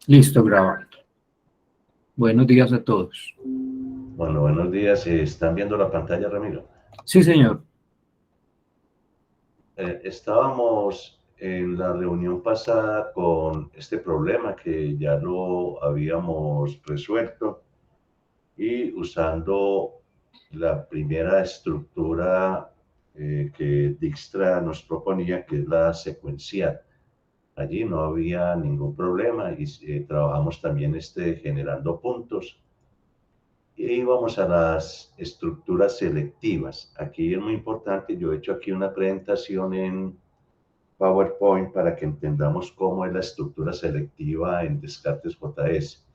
Listo, grabando. Buenos días a todos. Bueno, buenos días. ¿Están viendo la pantalla, Ramiro? Sí, señor. Estábamos en la reunión pasada con este problema que ya lo habíamos resuelto y usando la primera estructura que Dijkstra nos proponía, que es la secuencial. Allí no había ningún problema y trabajamos también generando puntos. Y vamos a las estructuras selectivas. Aquí es muy importante, yo he hecho aquí una presentación en PowerPoint para que entendamos cómo es la estructura selectiva en Descartes JS.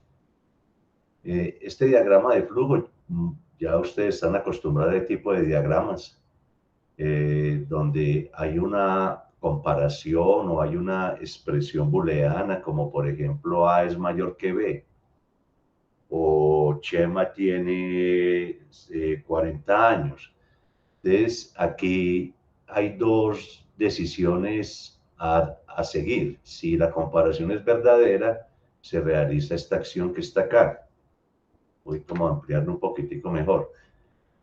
Este diagrama de flujo, ya ustedes están acostumbrados a este tipo de diagramas, donde hay una comparación o hay una expresión booleana, como por ejemplo A es mayor que B, o Chema tiene 40 años. Entonces, aquí hay dos decisiones a seguir. Si la comparación es verdadera, se realiza esta acción que está acá. Voy como a ampliarlo un poquitico mejor.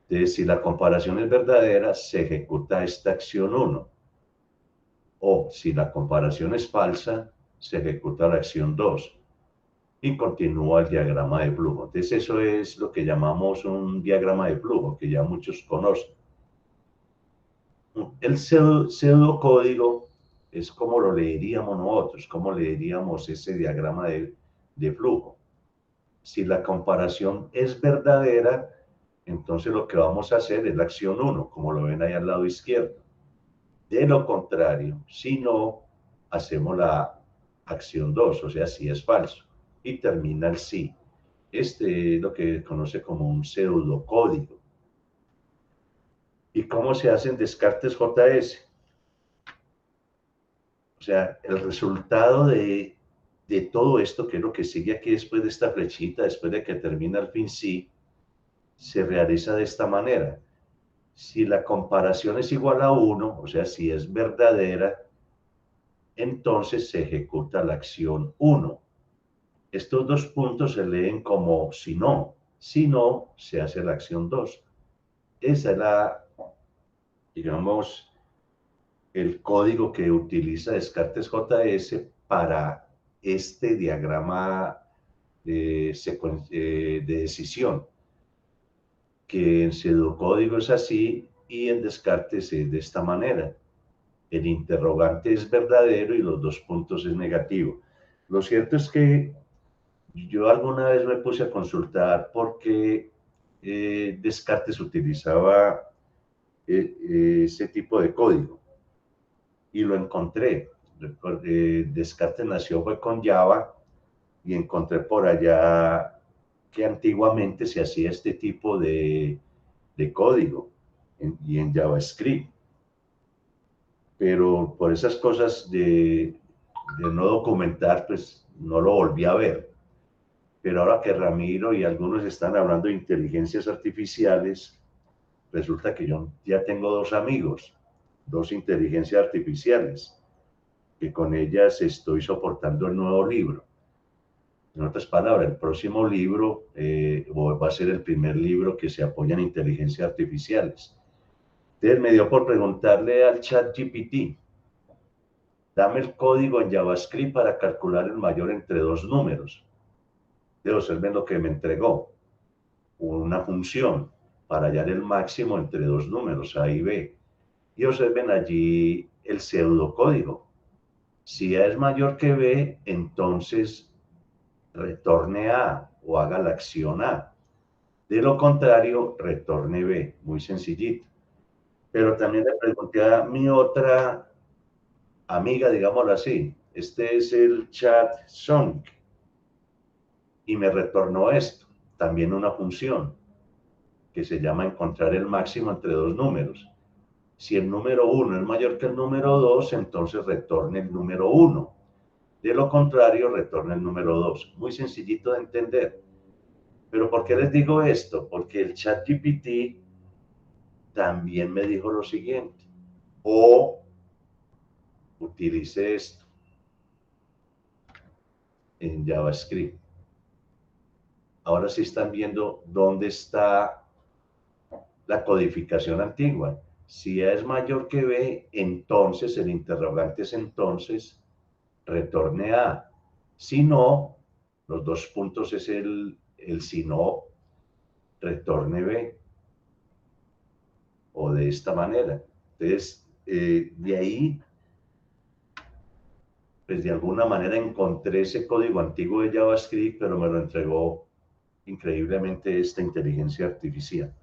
Entonces, si la comparación es verdadera, se ejecuta esta acción 1. O si la comparación es falsa, se ejecuta la acción 2. Y continúa el diagrama de flujo. Entonces, eso es lo que llamamos un diagrama de flujo, que ya muchos conocen. El pseudocódigo es como lo leeríamos nosotros, como leeríamos ese diagrama de flujo. Si la comparación es verdadera, entonces lo que vamos a hacer es la acción 1, como lo ven ahí al lado izquierdo. De lo contrario, si no, hacemos la acción 2, o sea, si es falso, y termina el sí. Este es lo que conoce como un pseudocódigo. ¿Y cómo se hacen Descartes JS? O sea, el resultado de todo esto, que es lo que sigue aquí después de esta flechita, después de que termina el fin sí, se realiza de esta manera. Si la comparación es igual a 1, o sea, si es verdadera, entonces se ejecuta la acción 1. Estos dos puntos se leen como si no, se hace la acción 2. Esa es digamos, el código que utiliza Descartes JS para este diagrama de decisión, que en pseudocódigo es así y en Descartes es de esta manera. El interrogante es verdadero y los dos puntos es negativo. Lo cierto es que yo alguna vez me puse a consultar por qué Descartes utilizaba ese tipo de código y lo encontré. Descartes nació fue con Java y encontré por allá que antiguamente se hacía este tipo de código y en JavaScript. Pero por esas cosas de no documentar, pues no lo volví a ver. Pero ahora que Ramiro y algunos están hablando de inteligencias artificiales, resulta que yo ya tengo dos amigos, dos inteligencias artificiales, que con ellas estoy soportando el nuevo libro. En otras palabras, el próximo libro va a ser el primer libro que se apoya en inteligencias artificiales. Entonces me dio por preguntarle al chat GPT, dame el código en JavaScript para calcular el mayor entre dos números. De observen lo que me entregó, una función para hallar el máximo entre dos números, A y B. Y observen allí el pseudocódigo. Si A es mayor que B, entonces retorne A o haga la acción A. De lo contrario, retorne B. Muy sencillito. Pero también le pregunté a mi otra amiga, digámoslo así. Este es el chat Sonic. Y me retornó esto. También una función que se llama encontrar el máximo entre dos números. Si el número 1 es mayor que el número 2, entonces retorne el número 1. De lo contrario, retorna el número 2. Muy sencillito de entender. Pero ¿por qué les digo esto? Porque el chat GPT también me dijo lo siguiente. O utilice esto. en JavaScript. Ahora sí están viendo dónde está la codificación antigua. Si A es mayor que B, entonces el interrogante es entonces retorne A. Si no, los dos puntos es el si no, retorne B. O de esta manera. Entonces, de ahí, pues de alguna manera encontré ese código antiguo de JavaScript, pero me lo entregó increíblemente esta inteligencia artificial.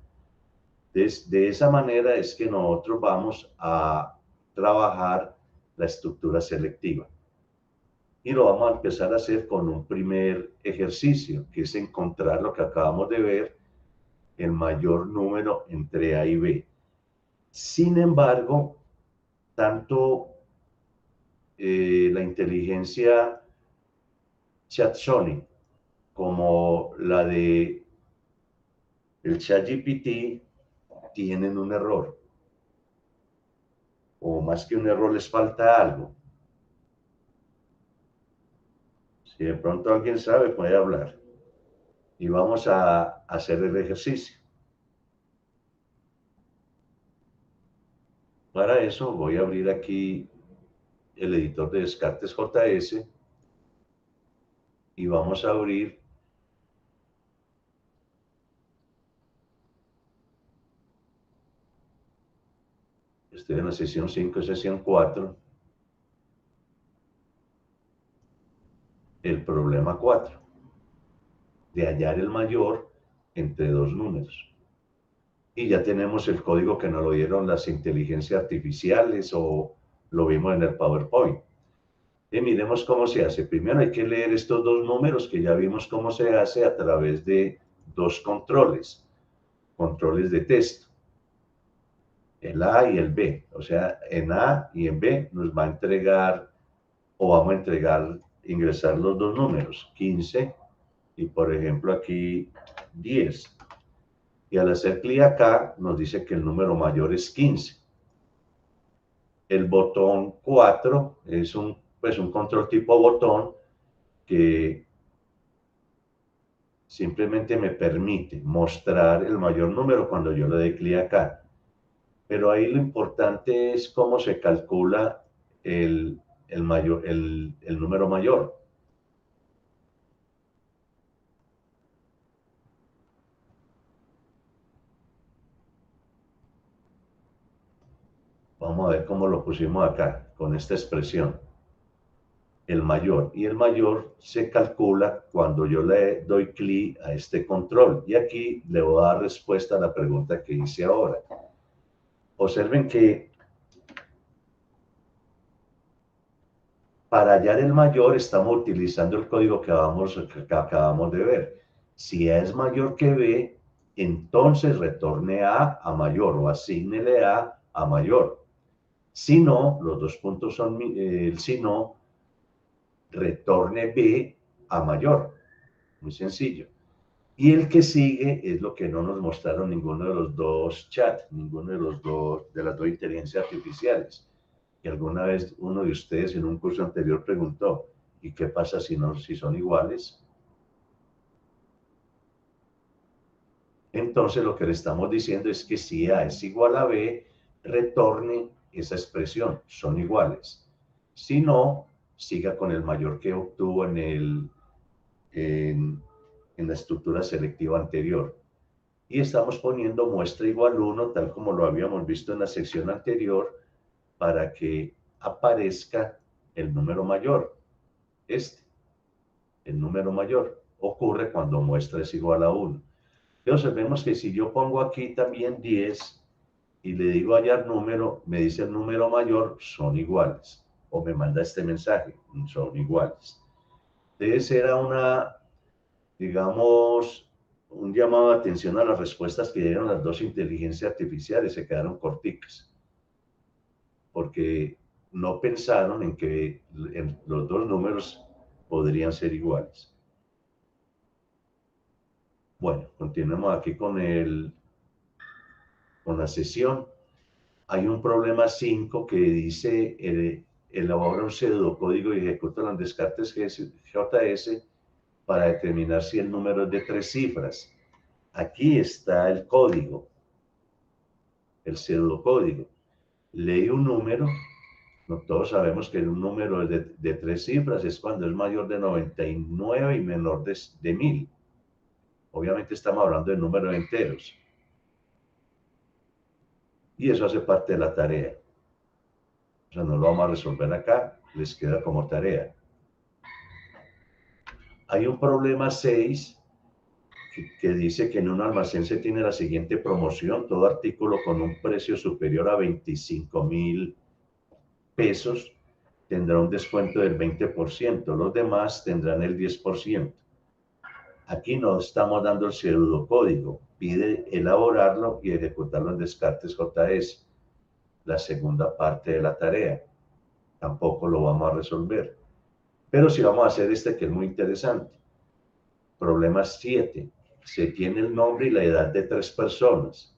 Entonces, de esa manera es que nosotros vamos a trabajar la estructura selectiva. Y lo vamos a empezar a hacer con un primer ejercicio, que es encontrar lo que acabamos de ver, el mayor número entre A y B. Sin embargo, tanto la inteligencia ChatSonic como la de el ChatGPT tienen un error. O más que un error, les falta algo. Si de pronto alguien sabe, puede hablar. Y vamos a hacer el ejercicio. Para eso voy a abrir aquí el editor de Descartes JS y vamos a abrir estoy en la sesión 5 y sesión 4, el problema 4, de hallar el mayor entre dos números. Y ya tenemos el código que nos lo dieron las inteligencias artificiales o lo vimos en el PowerPoint. Y miremos cómo se hace. Primero hay que leer estos dos números que ya vimos cómo se hace a través de dos controles de texto, el A y el B. O sea, en A y en B nos va a entregar o vamos a entregar, ingresar los dos números, 15 y por ejemplo aquí 10. Y al hacer clic acá nos dice que el número mayor es 15. El botón 4 es un control tipo botón que simplemente me permite mostrar el mayor número cuando yo le doy clic acá. Pero ahí lo importante es cómo se calcula el número mayor. Vamos a ver cómo lo pusimos acá, con esta expresión. El mayor. Y el mayor se calcula cuando yo le doy clic a este control. Y aquí le voy a dar respuesta a la pregunta que hice ahora. Observen que para hallar el mayor estamos utilizando el código que acabamos de ver. Si A es mayor que B, entonces retorne a mayor o asígnele a mayor. Si no, los dos puntos son el si no, retorne B a mayor. Muy sencillo. Y el que sigue es lo que no nos mostraron ninguno de los dos chats, ninguno de las dos inteligencias artificiales. Y alguna vez uno de ustedes en un curso anterior preguntó, ¿y qué pasa si son iguales? Entonces lo que le estamos diciendo es que si A es igual a B, retorne esa expresión, son iguales. Si no, siga con el mayor que obtuvo en la estructura selectiva anterior. Y estamos poniendo muestra igual 1, tal como lo habíamos visto en la sección anterior, para que aparezca el número mayor. El número mayor, ocurre cuando muestra es igual a 1. Entonces vemos que si yo pongo aquí también 10 y le digo hallar número, me dice el número mayor, son iguales. O me manda este mensaje, son iguales. Entonces era digamos, un llamado de atención a las respuestas que dieron las dos inteligencias artificiales, se quedaron corticas, porque no pensaron en que los dos números podrían ser iguales. Bueno, continuemos aquí con la sesión. Hay un problema 5 que dice elabora un pseudocódigo y ejecuta los descartes JS para determinar si el número es de 3 cifras. Aquí está el código, el pseudocódigo. Lee un número, no todos sabemos que un número de 3 cifras es cuando es mayor de 99 y menor de 1000. Obviamente estamos hablando de números enteros. Y eso hace parte de la tarea. O sea, no lo vamos a resolver acá, les queda como tarea. Hay un problema 6 que dice que en un almacén se tiene la siguiente promoción: todo artículo con un precio superior a 25.000 pesos tendrá un descuento del 20%, los demás tendrán el 10%. Aquí no estamos dando el pseudocódigo, pide elaborarlo y ejecutarlo en descartes JS, la segunda parte de la tarea. Tampoco lo vamos a resolver, pero sí vamos a hacer este que es muy interesante. Problema 7. Se tiene el nombre y la edad de 3 personas.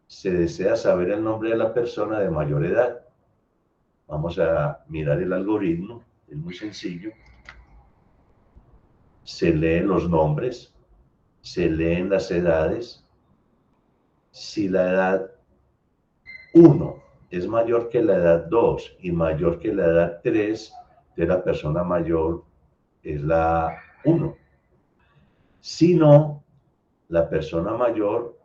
Se desea saber el nombre de la persona de mayor edad. Vamos a mirar el algoritmo, es muy sencillo. Se leen los nombres, se leen las edades. Si la edad 1 es mayor que la edad 2 y mayor que la edad 3 de la persona mayor, es la 1. Si no, la persona mayor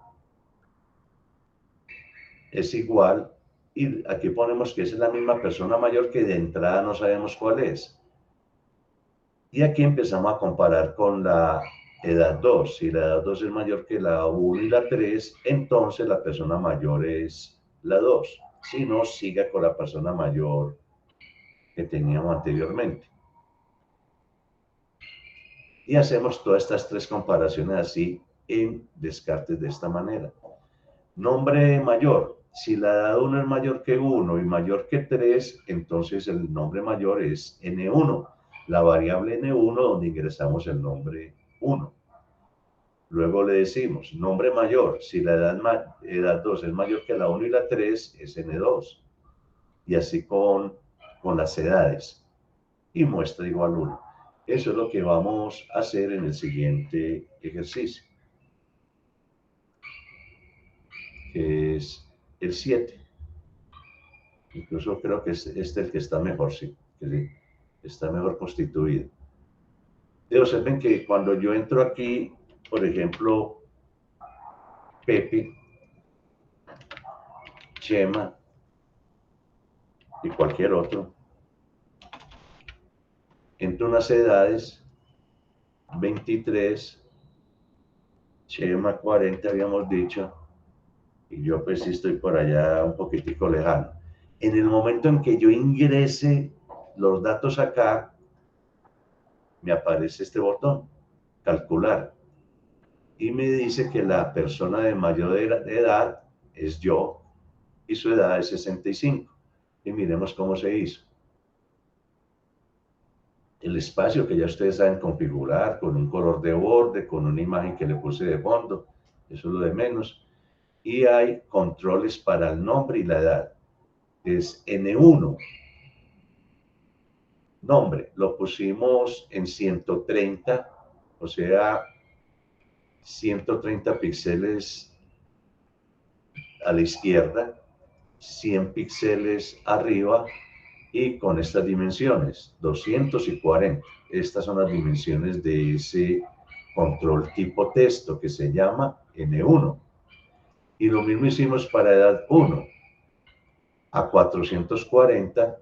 es igual, y aquí ponemos que es la misma persona mayor que de entrada no sabemos cuál es. Y aquí empezamos a comparar con la edad 2. Si la edad 2 es mayor que la 1 y la 3, entonces la persona mayor es la 2. Si no, siga con la persona mayor que teníamos anteriormente. Y hacemos todas estas 3 comparaciones así en descartes de esta manera. Nombre mayor. Si la edad 1 es mayor que 1 y mayor que 3, entonces el nombre mayor es N1, la variable N1 donde ingresamos el nombre 1. Luego le decimos nombre mayor. Si la edad 2 es mayor que la 1 y la 3, es N2. Y así con las edades. Y muestra igual 1. Eso es lo que vamos a hacer en el siguiente ejercicio, que es el 7. Incluso creo que es el que está mejor, sí, que está mejor constituido. Y observen que cuando yo entro aquí, por ejemplo, Pepe, Chema y cualquier otro, entro unas edades, 23, Chema 40 habíamos dicho, y yo pues sí estoy por allá un poquitico lejano. En el momento en que yo ingrese los datos acá, me aparece este botón, calcular, y me dice que la persona de mayor edad es yo y su edad es 65. Y miremos cómo se hizo. El espacio que ya ustedes saben configurar con un color de borde, con una imagen que le puse de fondo, eso es lo de menos. Y hay controles para el nombre y la edad. Es N1. Nombre, lo pusimos en 130, o sea, 130 píxeles a la izquierda, 100 píxeles arriba y con estas dimensiones, 240. Estas son las dimensiones de ese control tipo texto que se llama N1. Y lo mismo hicimos para edad 1, a 440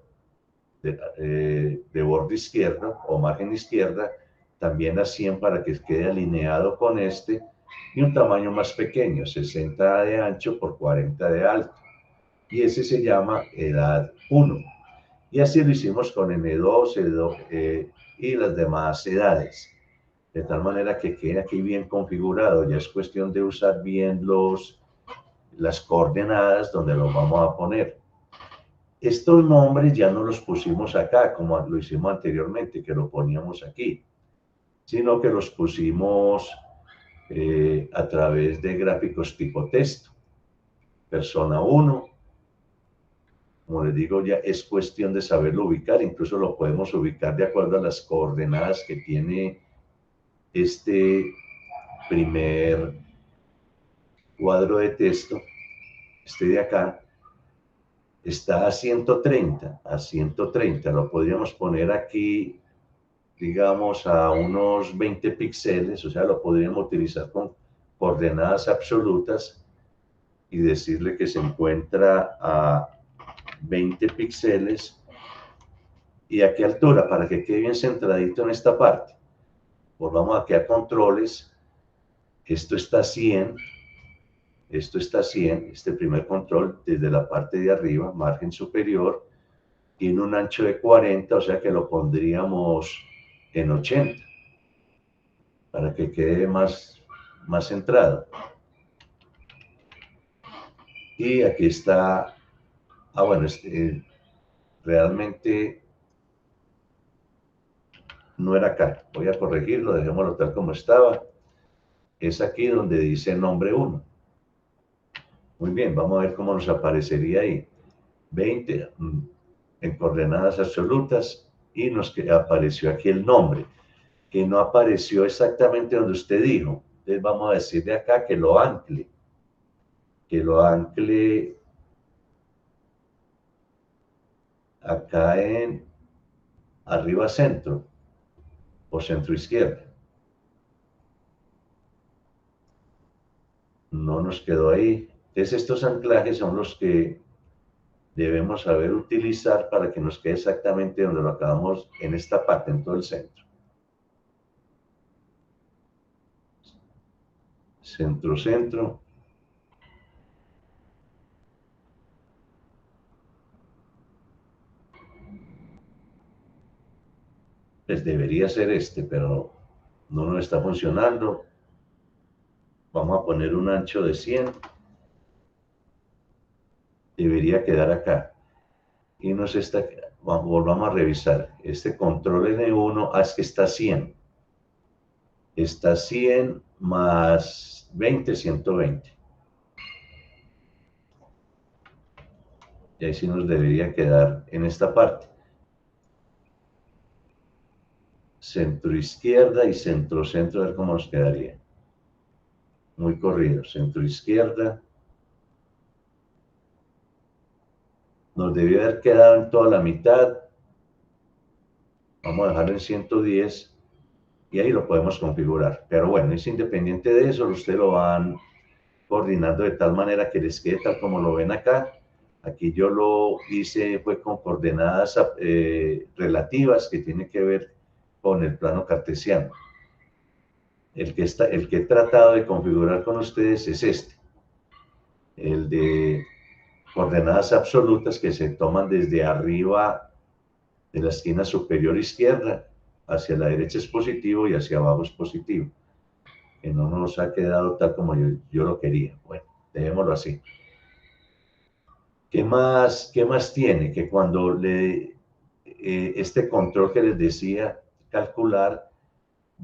de borde izquierdo o margen izquierda, también a 100 para que quede alineado con este, y un tamaño más pequeño, 60 de ancho por 40 de alto. Y ese se llama edad 1. Y así lo hicimos con N2, y las demás edades. De tal manera que quede aquí bien configurado. Ya es cuestión de usar bien las coordenadas donde los vamos a poner. Estos nombres ya no los pusimos acá, como lo hicimos anteriormente, que lo poníamos aquí, sino que los pusimos a través de gráficos tipo texto. Persona 1, como les digo, ya es cuestión de saberlo ubicar. Incluso lo podemos ubicar de acuerdo a las coordenadas que tiene este primer cuadro de texto. Este de acá está a 130, lo podríamos poner aquí, digamos, a unos 20 píxeles, o sea, lo podríamos utilizar con coordenadas absolutas y decirle que se encuentra a 20 píxeles. ¿Y a qué altura? Para que quede bien centradito en esta parte. Volvamos aquí a controles. Esto está a 100. Esto está a 100. Este primer control desde la parte de arriba, margen superior, tiene un ancho de 40, o sea que lo pondríamos en 80 para que quede más centrado. Y aquí está, bueno, realmente no era acá. Voy a corregirlo, dejémoslo tal como estaba. Es aquí donde dice nombre 1. Muy bien, vamos a ver cómo nos aparecería ahí. 20 en coordenadas absolutas y nos apareció aquí el nombre, que no apareció exactamente donde usted dijo. Entonces vamos a decirle acá que lo ancle acá en arriba centro o centro izquierda. No nos quedó ahí. Entonces estos anclajes son los que debemos saber utilizar para que nos quede exactamente donde lo acabamos en esta parte, en todo el centro. Centro, centro. Pues debería ser este, pero no nos está funcionando. Vamos a poner un ancho de 100. Debería quedar acá. Y nos está, volvamos a revisar. Este control N1, es que está 100. Está 100 más 20, 120. Y ahí sí nos debería quedar en esta parte. Centro izquierda y centro centro, a ver cómo nos quedaría. Muy corrido. Centro izquierda. Nos debió haber quedado en toda la mitad. Vamos a dejarlo en 110 y ahí lo podemos configurar. Pero bueno, es independiente de eso, ustedes lo van coordinando de tal manera que les quede tal como lo ven acá. Aquí yo lo hice fue con coordenadas relativas que tiene que ver con el plano cartesiano. El que he tratado de configurar con ustedes es este, el de coordenadas absolutas que se toman desde arriba de la esquina superior izquierda, hacia la derecha es positivo y hacia abajo es positivo, que no nos ha quedado tal como yo lo quería. Bueno, dejémoslo así. ¿Qué más tiene? Que cuando este control que les decía, calcular,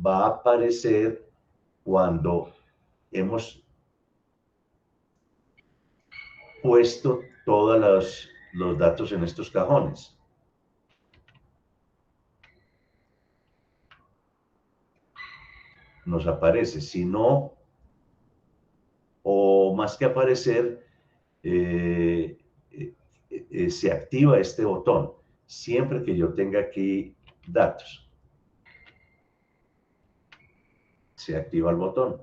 va a aparecer cuando hemos puesto todos los datos en estos cajones. Nos aparece, si no, o más que aparecer, se activa este botón siempre que yo tenga aquí datos. Se activa el botón.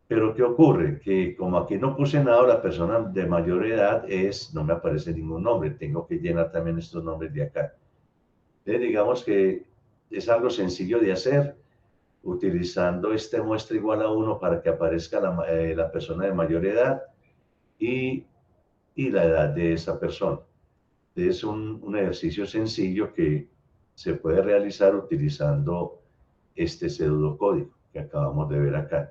Pero ¿qué ocurre? Que como aquí no puse nada, la persona de mayor edad no me aparece ningún nombre. Tengo que llenar también estos nombres de acá. Entonces, digamos que es algo sencillo de hacer, utilizando este muestra igual a 1 para que aparezca la persona de mayor edad y la edad de esa persona. Es un ejercicio sencillo que se puede realizar utilizando este pseudocódigo que acabamos de ver acá.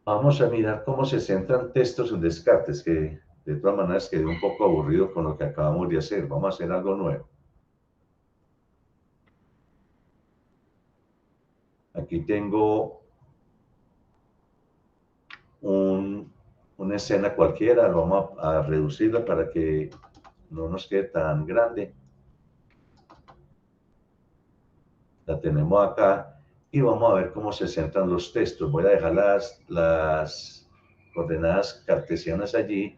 Vamos a mirar cómo se centran textos en descartes, que de todas maneras quedé un poco aburrido con lo que acabamos de hacer. Vamos a hacer algo nuevo. Aquí tengo un una escena cualquiera, vamos a reducirla para que no nos quede tan grande. La tenemos acá y vamos a ver cómo se centran los textos. Voy a dejar las coordenadas cartesianas allí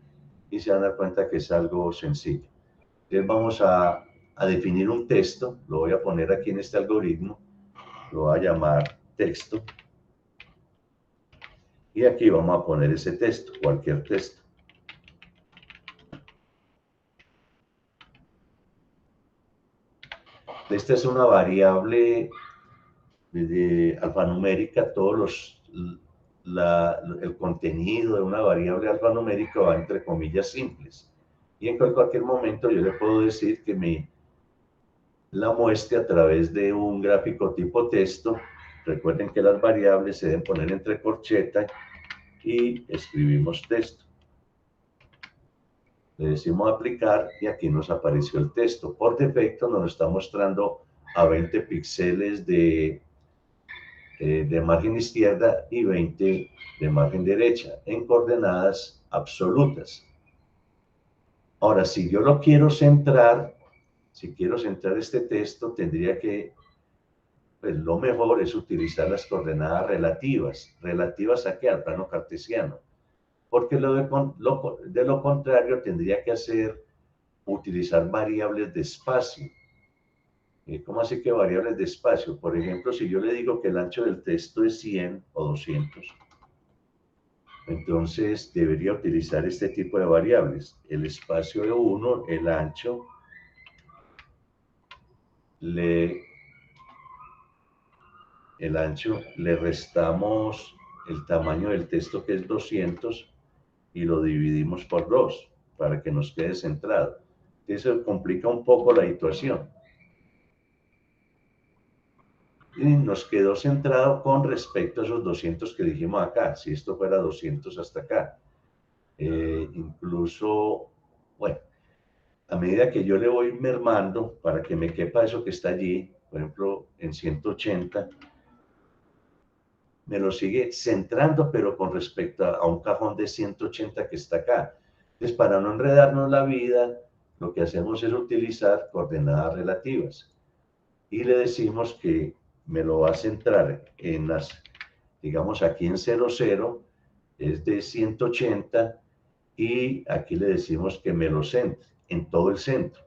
y se van a dar cuenta que es algo sencillo. Entonces vamos a definir un texto, lo voy a poner aquí en este algoritmo, lo voy a llamar texto. Y aquí vamos a poner ese texto, cualquier texto. Esta es una variable alfanumérica, el contenido de una variable alfanumérica va entre comillas simples. Y en cualquier momento yo le puedo decir que la muestre a través de un gráfico tipo texto. Recuerden que las variables se deben poner entre corcheta y escribimos texto. Le decimos aplicar y aquí nos apareció el texto. Por defecto nos lo está mostrando a 20 píxeles de margen izquierda y 20 de margen derecha en coordenadas absolutas. Ahora, si yo lo quiero centrar, si quiero centrar este texto, tendría que, pues lo mejor es utilizar las coordenadas relativas. ¿Relativas a qué? Al plano cartesiano. Porque de lo contrario tendría que utilizar variables de espacio. ¿Cómo así que variables de espacio? Por ejemplo, si yo le digo que el ancho del texto es 100 o 200, entonces debería utilizar este tipo de variables. El espacio de 1, el ancho, le restamos el tamaño del texto, que es 200, y lo dividimos por 2 para que nos quede centrado. Eso complica un poco la situación. Y nos quedó centrado con respecto a esos 200 que dijimos acá. Si esto fuera 200 hasta acá. Incluso, bueno, a medida que yo le voy mermando para que me quepa eso que está allí, por ejemplo, en 180, me lo sigue centrando, pero con respecto a un cajón de 180 que está acá. Entonces, para no enredarnos la vida, lo que hacemos es utilizar coordenadas relativas. Y le decimos que me lo va a centrar en digamos aquí en 00, es de 180, y aquí le decimos que me lo centre en todo el centro.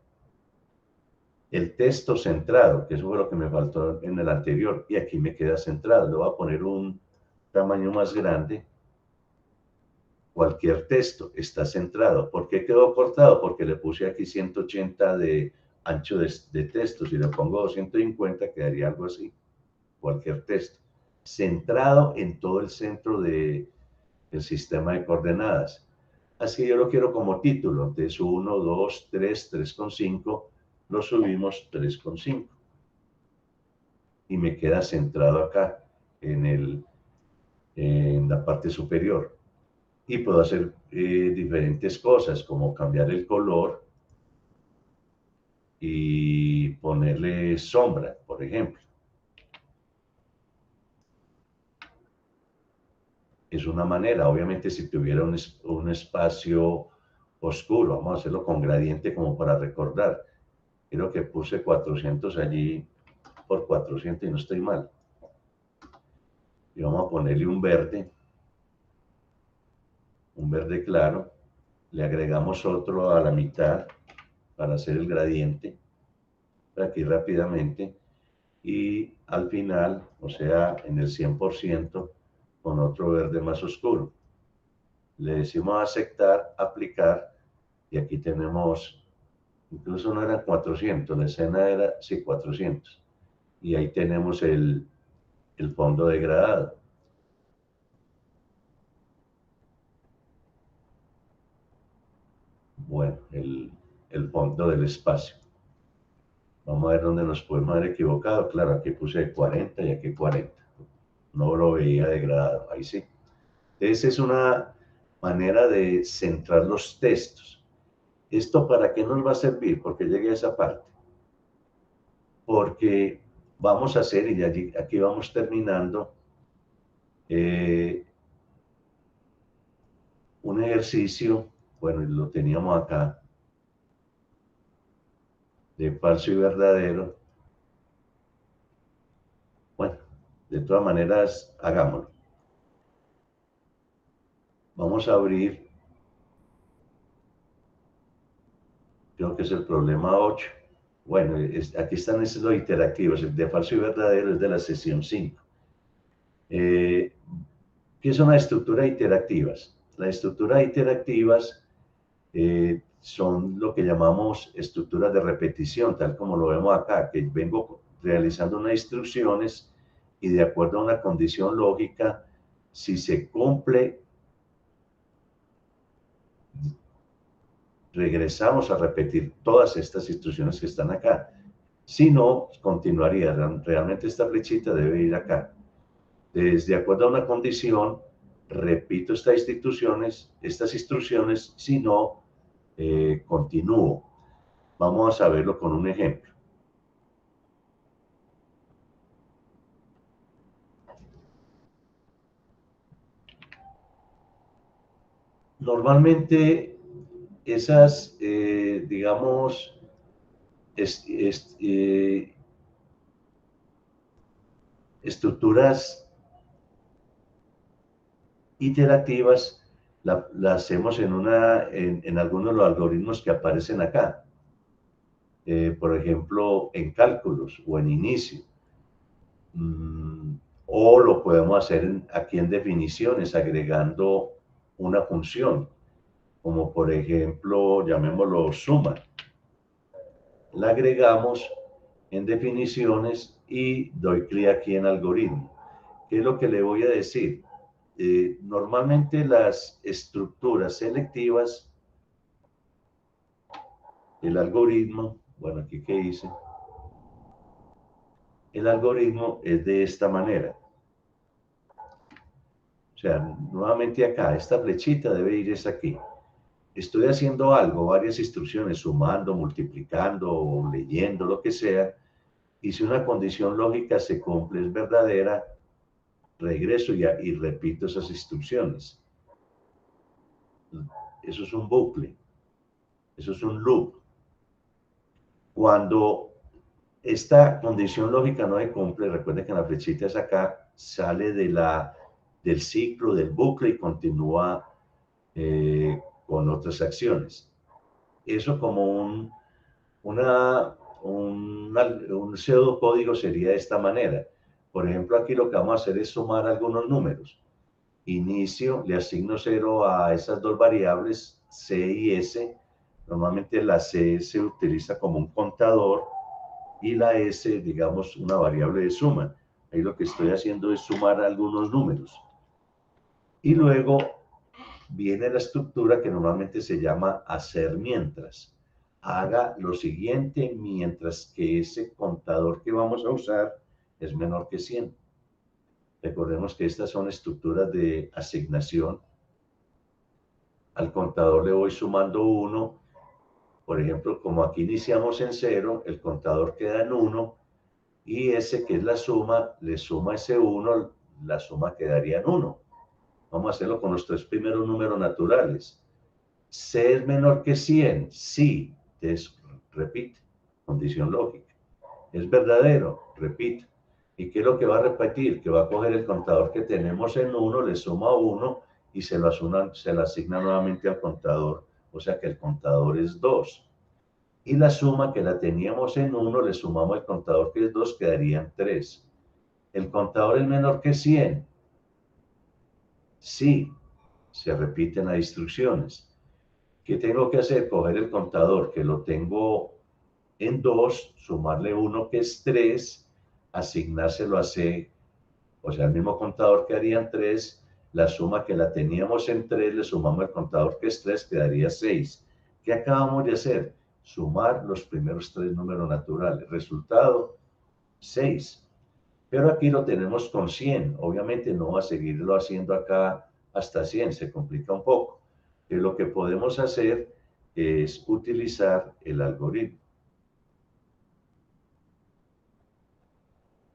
El texto centrado, que eso fue lo que me faltó en el anterior, y aquí me queda centrado. Le voy a poner un tamaño más grande. Cualquier texto está centrado. ¿Por qué quedó cortado? Porque le puse aquí 180 de ancho de texto. Si le pongo 250 quedaría algo así. Cualquier texto. Centrado en todo el centro del sistema de coordenadas. Así que yo lo quiero como título. Entonces 1, 2, 3, 3,5. Lo subimos 3,5. Y me queda centrado acá en la parte superior. Y puedo hacer diferentes cosas, como cambiar el color y ponerle sombra, por ejemplo. Es una manera. Obviamente, si tuviera un espacio oscuro, vamos a hacerlo con gradiente como para recordar. Creo que puse 400 allí por 400 y no estoy mal. Y vamos a ponerle un verde claro. Le agregamos otro a la mitad para hacer el gradiente. Aquí rápidamente. Y al final, o sea, en el 100%, con otro verde más oscuro. Le decimos aceptar, aplicar, y aquí tenemos, incluso no era 400, la escena era, sí, 400. Y ahí tenemos el fondo degradado. Bueno, el fondo del espacio. Vamos a ver dónde nos podemos haber equivocado. Claro, aquí puse 40 y aquí 40. No lo veía degradado, ahí sí. Esa es una manera de centrar los textos. ¿Esto para qué nos va a servir? Porque llegué a esa parte. Porque vamos a hacer, y aquí vamos terminando, un ejercicio, bueno, lo teníamos acá, de falso y verdadero. Bueno, de todas maneras, hagámoslo. Vamos a abrir, creo que es el problema 8. Bueno, aquí están estos dos interactivos, el de falso y verdadero es de la sesión 5. ¿Qué son las estructuras interactivas? Las estructuras interactivas son lo que llamamos estructuras de repetición, tal como lo vemos acá, que vengo realizando unas instrucciones y de acuerdo a una condición lógica, si se cumple, regresamos a repetir todas estas instrucciones que están acá. Si no, continuaría. Realmente esta flechita debe ir acá. De acuerdo a una condición, repito estas instrucciones, si no, continúo. Vamos a verlo con un ejemplo. Normalmente esas, digamos, estructuras iterativas la hacemos en algunos de los algoritmos que aparecen acá. Por ejemplo, en cálculos o en inicio. O lo podemos hacer aquí en definiciones, agregando una función, como por ejemplo, llamémoslo suma. La agregamos en definiciones y doy clic aquí en algoritmo. ¿Qué es lo que le voy a decir? Normalmente las estructuras selectivas, el algoritmo, bueno, aquí qué hice, el algoritmo es de esta manera. O sea, nuevamente acá, esta flechita debe ir es aquí. Estoy haciendo algo, varias instrucciones, sumando, multiplicando, o leyendo, lo que sea, y si una condición lógica se cumple, es verdadera, regreso y repito esas instrucciones. Eso es un bucle, eso es un loop. Cuando esta condición lógica no se cumple, recuerden que la flechita es acá, sale del ciclo, del bucle y continúa con otras acciones. Eso como un pseudocódigo sería de esta manera. Por ejemplo, aquí lo que vamos a hacer es sumar algunos números. Inicio, le asigno 0 a esas dos variables, C y S. Normalmente la C se utiliza como un contador y la S, digamos, una variable de suma. Ahí lo que estoy haciendo es sumar algunos números. Y luego viene la estructura que normalmente se llama hacer mientras. Haga lo siguiente mientras que ese contador que vamos a usar es menor que 100. Recordemos que estas son estructuras de asignación. Al contador le voy sumando 1. Por ejemplo, como aquí iniciamos en 0, el contador queda en 1 y ese que es la suma, le suma ese 1, la suma quedaría en 1. Vamos a hacerlo con los tres primeros números naturales. C es menor que 100, sí. Entonces, repite, condición lógica. Es verdadero, repite. ¿Y qué es lo que va a repetir? Que va a coger el contador que tenemos en 1, le suma 1 y se lo asigna nuevamente al contador. O sea que el contador es 2. Y la suma que la teníamos en 1, le sumamos el contador que es 2, quedarían 3. ¿El contador es menor que 100? Sí, se repiten las instrucciones. ¿Qué tengo que hacer? Coger el contador que lo tengo en 2, sumarle 1 que es 3, asignárselo a C, o sea, el mismo contador que harían 3, la suma que la teníamos en 3, le sumamos el contador que es 3, quedaría 6. ¿Qué acabamos de hacer? Sumar los primeros tres números naturales. Resultado, 6. Pero aquí lo tenemos con 100. Obviamente no va a seguirlo haciendo acá hasta 100, se complica un poco. Lo que podemos hacer es utilizar el algoritmo.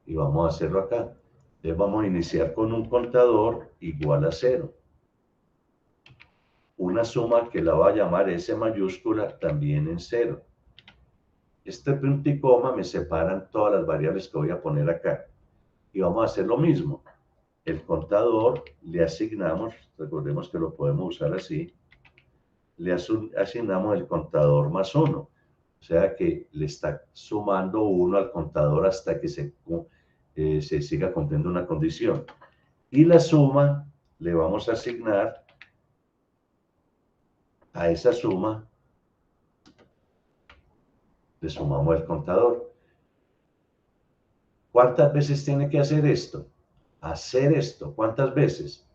Y vamos a hacerlo acá. Entonces vamos a iniciar con un contador igual a 0. una suma que la voy a llamar S mayúscula también en 0. Este punto y coma me separan todas las variables que voy a poner acá. Y vamos a hacer lo mismo. El contador le asignamos, recordemos que lo podemos usar así, le asignamos el contador más 1. O sea que le está sumando 1 al contador hasta que se siga cumpliendo una condición. Y la suma le vamos a asignar a esa suma, le sumamos el contador. ¿Cuántas veces tiene que hacer esto? Hacer esto, ¿cuántas veces?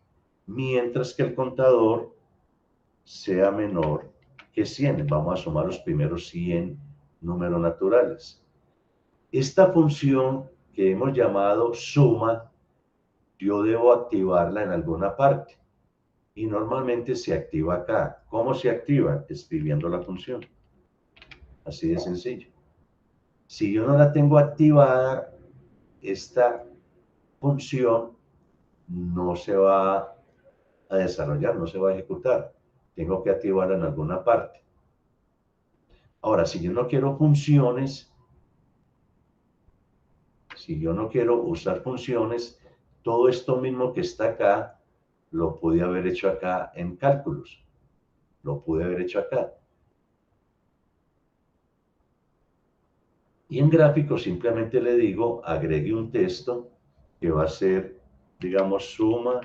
Mientras que el contador sea menor que 100. Vamos a sumar los primeros 100 números naturales. Esta función que hemos llamado suma, yo debo activarla en alguna parte. Y normalmente se activa acá. ¿Cómo se activa? Escribiendo la función. Así de sencillo. Si yo no la tengo activada, esta función no se va a desarrollar, no se va a ejecutar. Tengo que activarla en alguna parte. Ahora, si yo no quiero funciones, si yo no quiero usar funciones, todo esto mismo que está acá, lo pude haber hecho acá en cálculos. Lo pude haber hecho acá. Y en gráficos simplemente le digo, agregue un texto que va a ser, digamos, suma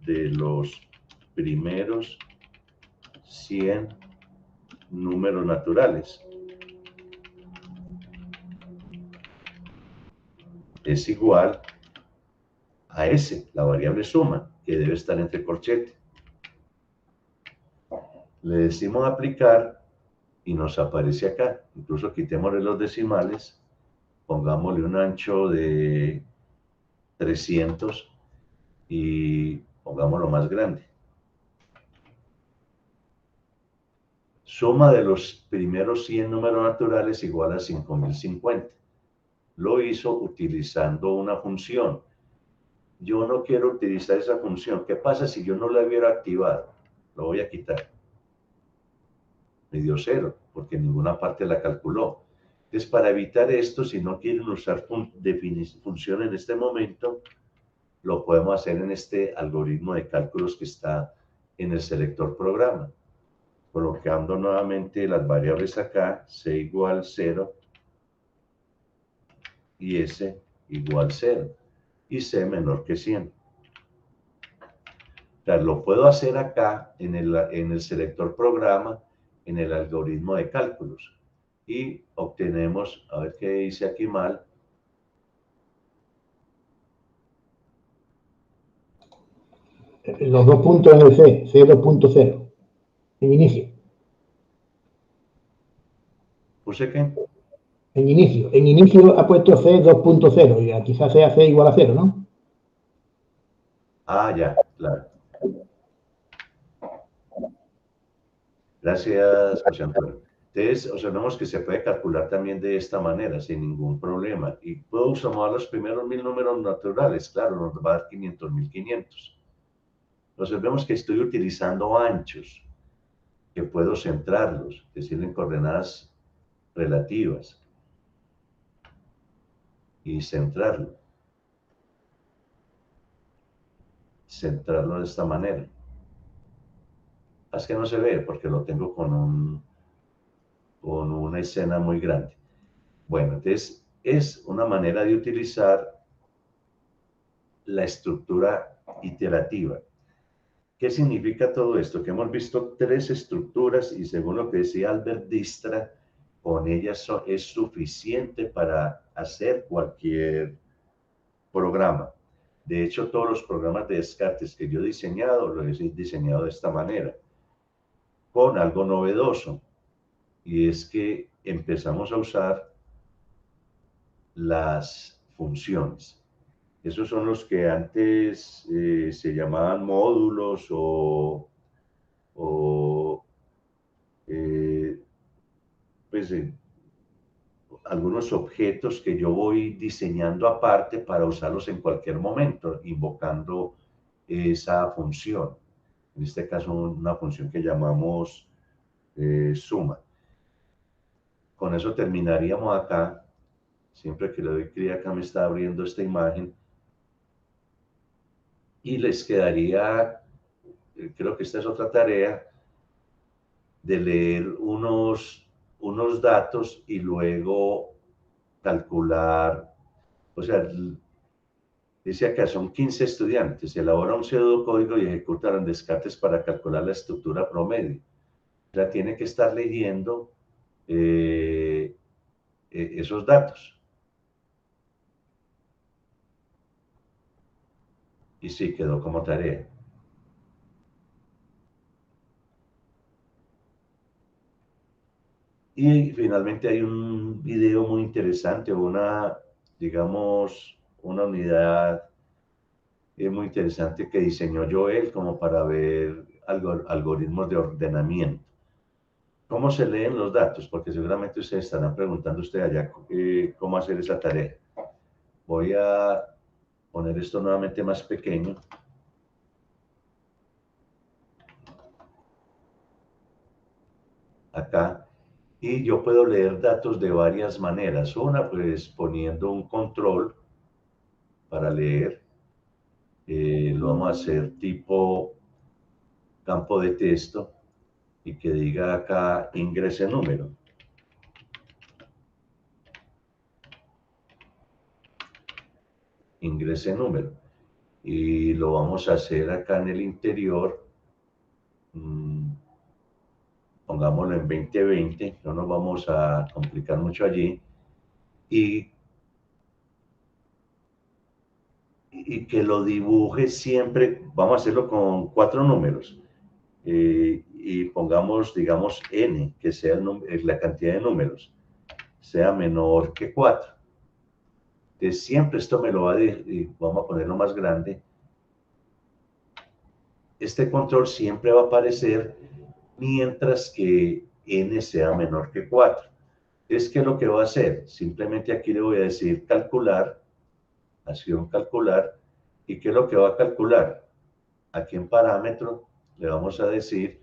de los primeros 100 números naturales. Es igual a S, la variable suma, que debe estar entre corchetes. Le decimos aplicar y nos aparece acá. Incluso quitémosle los decimales, pongámosle un ancho de 300 y pongámoslo más grande. Suma de los primeros 100 números naturales igual a 5050. Lo hizo utilizando una función. Yo no quiero utilizar esa función. ¿Qué pasa si yo no la hubiera activado? Lo voy a quitar. Me dio 0, porque en ninguna parte la calculó. Entonces, para evitar esto, si no quieren usar función en este momento, lo podemos hacer en este algoritmo de cálculos que está en el selector programa. Colocando nuevamente las variables acá, C igual 0 y S igual 0 y C menor que 100. O sea, lo puedo hacer acá en el selector programa, en el algoritmo de cálculos. Y obtenemos, a ver qué hice aquí mal. Los 2 puntos en el C 2.0, en inicio. ¿Puse qué? En inicio ha puesto C 2.0 y quizás sea C igual a 0, ¿no? Ah, ya, claro. Gracias, José Antonio. Entonces, observamos que se puede calcular también de esta manera, sin ningún problema. Y puedo sumar los primeros 1000 números naturales, claro, nos va a dar 500, 1500. Observemos que estoy utilizando anchos, que puedo centrarlos, decirle en coordenadas relativas. Y centrarlo. Centrarlo de esta manera. Es que no se ve porque lo tengo con una escena muy grande. Bueno, entonces es una manera de utilizar la estructura iterativa. ¿Qué significa todo esto? Que hemos visto 3 estructuras y según lo que decía Albert Dijkstra, con ellas es suficiente para hacer cualquier programa. De hecho, todos los programas de Descartes que yo he diseñado, los he diseñado de esta manera, con algo novedoso, y es que empezamos a usar las funciones. Esos son los que antes se llamaban módulos pues, algunos objetos que yo voy diseñando aparte para usarlos en cualquier momento, invocando esa función. en este caso una función que llamamos suma. Con eso terminaríamos acá. Siempre que le doy clic acá me está abriendo esta imagen. Y les quedaría, creo que esta es otra tarea, de leer unos datos y luego calcular, o sea, dice acá, son 15 estudiantes, elabora un pseudocódigo y ejecutan descartes para calcular la estructura promedio. O sea, tiene que estar leyendo esos datos. Y sí, quedó como tarea. Y finalmente hay un video muy interesante, digamos, una unidad muy interesante que diseñó Joel como para ver algoritmos de ordenamiento. ¿Cómo se leen los datos? Porque seguramente ustedes estarán preguntando allá cómo hacer esa tarea. Voy a poner esto nuevamente más pequeño. Acá. Y yo puedo leer datos de varias maneras. Una, pues poniendo un control para leer. Lo vamos a hacer tipo campo de texto y que diga acá ingrese número. Ingrese número. Y lo vamos a hacer acá en el interior. Pongámoslo en 2020, no nos vamos a complicar mucho allí. Y que lo dibuje siempre, vamos a hacerlo con 4 números. Y pongamos, digamos, n, que sea la cantidad de números, sea menor que 4. Entonces, siempre esto me lo va a decir, vamos a ponerlo más grande. Este control siempre va a aparecer mientras que n sea menor que 4. ¿Qué es lo que va a hacer? Simplemente aquí le voy a decir calcular, acción calcular, ¿y qué es lo que va a calcular? Aquí en parámetro le vamos a decir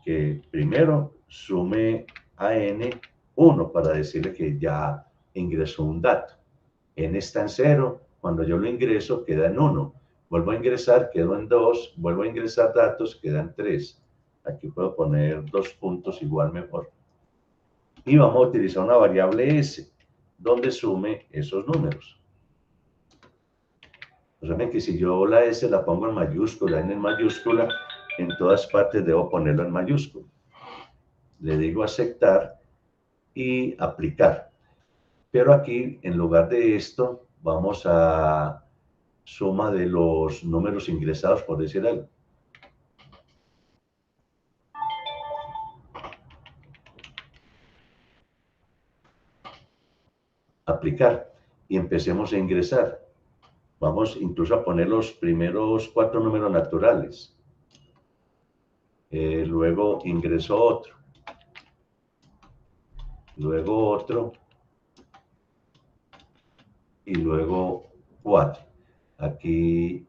que primero sume a n 1 para decirle que ya ingresó un dato. N está en 0, cuando yo lo ingreso queda en 1. Vuelvo a ingresar, quedo en 2, vuelvo a ingresar datos, queda en 3. Aquí puedo poner 2 puntos igual mejor. Y vamos a utilizar una variable s, donde sume esos números. O sea, que si yo la s la pongo en mayúscula, n en mayúscula, en todas partes debo ponerlo en mayúscula. Le digo aceptar y aplicar. Pero aquí, en lugar de esto, vamos a suma de los números ingresados, por decir algo. Aplicar. Y empecemos a ingresar. Vamos incluso a poner los primeros 4 números naturales. Luego ingreso otro. Luego otro. Y luego 4. Aquí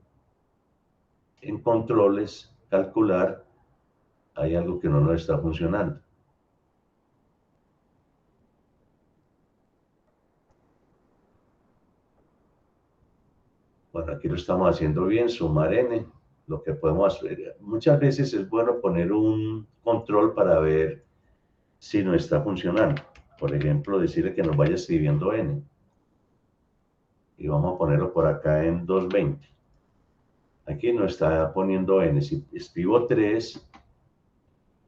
en controles, calcular, hay algo que no nos está funcionando. Bueno, aquí lo estamos haciendo bien, sumar n. Lo que podemos hacer, muchas veces es bueno poner un control para ver si no está funcionando. Por ejemplo, decirle que nos vaya escribiendo n. Y vamos a ponerlo por acá en 220. Aquí no está poniendo n. Si escribo 3,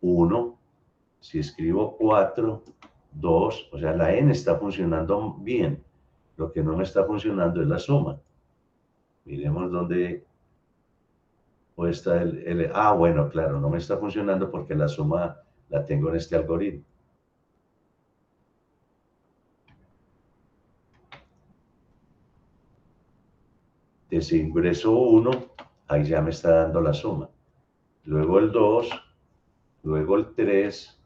1. Si escribo 4, 2. O sea, la n está funcionando bien. Lo que no me está funcionando es la suma. Miremos dónde puede estar el... Ah, bueno, claro, no me está funcionando porque la suma la tengo en este algoritmo. Entonces, si ingreso 1, ahí ya me está dando la suma. Luego el 2, luego el 3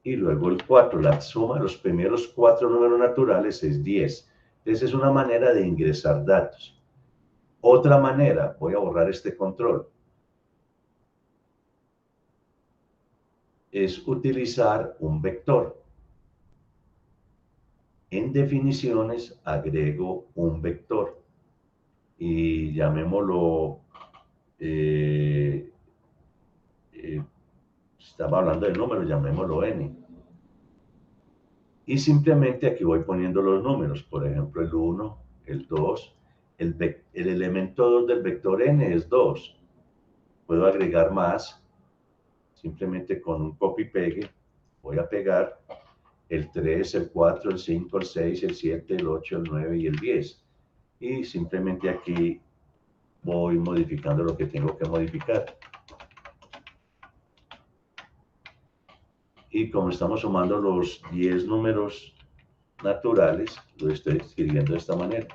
y luego el 4. La suma de los primeros 4 números naturales es 10. Entonces, es una manera de ingresar datos. Otra manera, voy a borrar este control. es utilizar un vector. En definiciones agrego un vector y llamémoslo, estaba hablando de números, llamémoslo n. Y simplemente aquí voy poniendo los números, por ejemplo el 1, el 2, el elemento 2 del vector n es 2. Puedo agregar más, simplemente con un copy-pegue, voy a pegar el 3, el 4, el 5, el 6, el 7, el 8, el 9 y el 10. Y simplemente aquí voy modificando lo que tengo que modificar. Y como estamos sumando los 10 números naturales, lo estoy escribiendo de esta manera.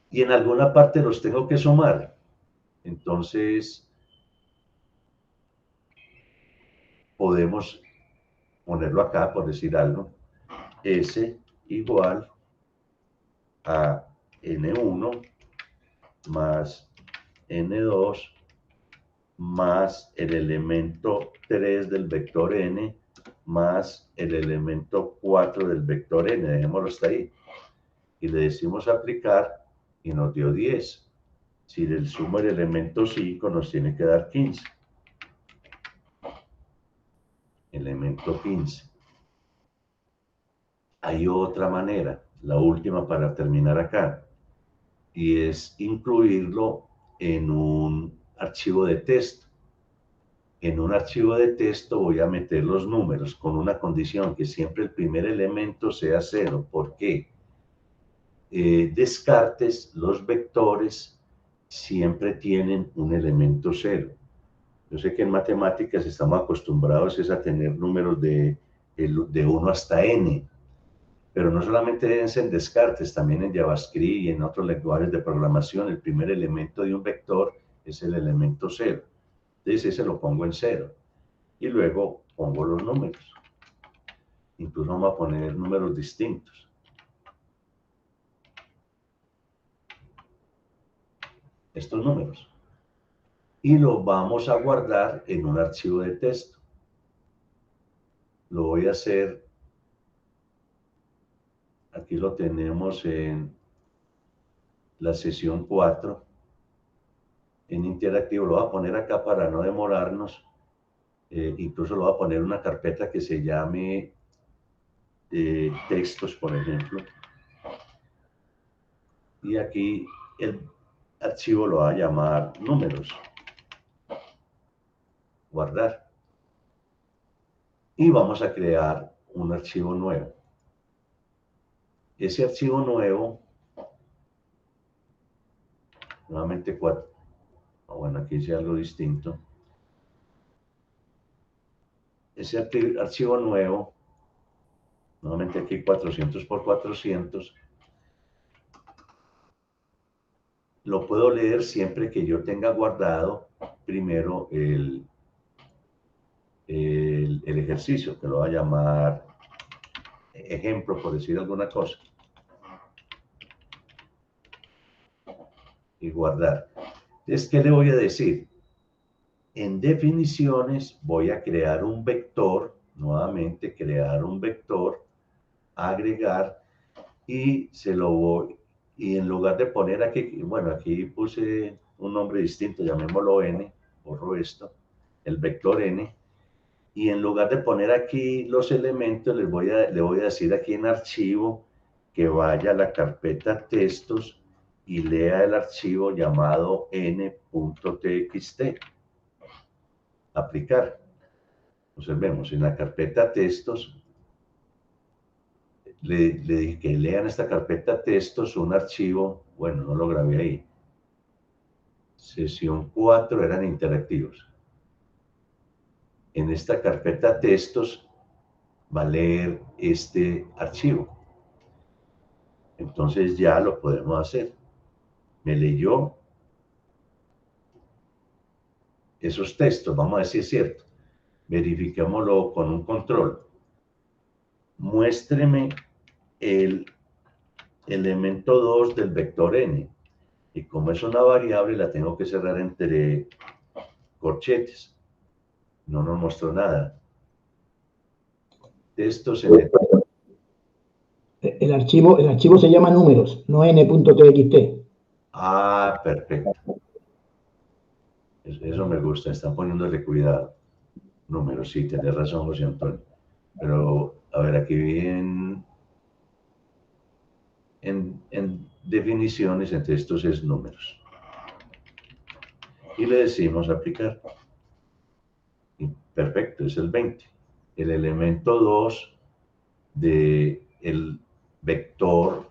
Y en alguna parte los tengo que sumar. Entonces, podemos ponerlo acá, por decir algo. S igual a N1 más N2 más el elemento 3 del vector n más el elemento 4 del vector n. Dejémoslo hasta ahí. Y le decimos aplicar y nos dio 10. Si le sumo el elemento 5 nos tiene que dar 15. Elemento 15. Hay otra manera, la última para terminar acá, y es incluirlo en un archivo de texto. En un archivo de texto voy a meter los números con una condición, que siempre el primer elemento sea 0. ¿Por qué? Descartes, los vectores siempre tienen un elemento 0. Yo sé que en matemáticas estamos acostumbrados a tener números de 1 hasta n, pero no solamente es en Descartes, también en JavaScript y en otros lenguajes de programación, el primer elemento de un vector es el elemento 0. Entonces ese lo pongo en 0 y luego pongo los números. Incluso vamos a poner números distintos. Estos números. Y los vamos a guardar en un archivo de texto. Lo voy a hacer, aquí lo tenemos en la sesión 4, en interactivo. Lo voy a poner acá para no demorarnos. Incluso lo voy a poner en una carpeta que se llame textos, por ejemplo. Y aquí el archivo lo va a llamar números. Guardar. Y vamos a crear un archivo nuevo. Ese archivo nuevo, nuevamente 4. Bueno, aquí hice algo distinto. Ese archivo nuevo, nuevamente aquí 400 por 400, lo puedo leer siempre que yo tenga guardado primero el ejercicio, que lo voy a llamar ejemplo, por decir alguna cosa. Y guardar. Entonces, ¿qué le voy a decir? En definiciones voy a crear un vector, nuevamente crear un vector, agregar, y se lo voy, y en lugar de poner aquí, bueno, aquí puse un nombre distinto, llamémoslo n, borro esto, el vector n, y en lugar de poner aquí los elementos, le voy a decir aquí en archivo que vaya a la carpeta textos y lea el archivo llamado n.txt. Aplicar. Observemos, en la carpeta textos, le dije que lean esta carpeta textos un archivo, bueno, no lo grabé ahí. Sesión 4 eran interactivos. En esta carpeta textos va a leer este archivo. Entonces ya lo podemos hacer. Me leyó esos textos, vamos a decir cierto. Verifiquémoslo con un control. Muéstreme el elemento 2 del vector n. Y como es una variable, la tengo que cerrar entre corchetes. No nos mostró nada. Textos en El archivo se llama números, no n.txt. Ah, perfecto. Eso me gusta, están poniéndole cuidado. Números, sí, tenés razón, José Antonio. Pero, a ver, aquí en definiciones, entre estos es números. Y le decimos aplicar. Y perfecto, es el 20. El elemento 2 del vector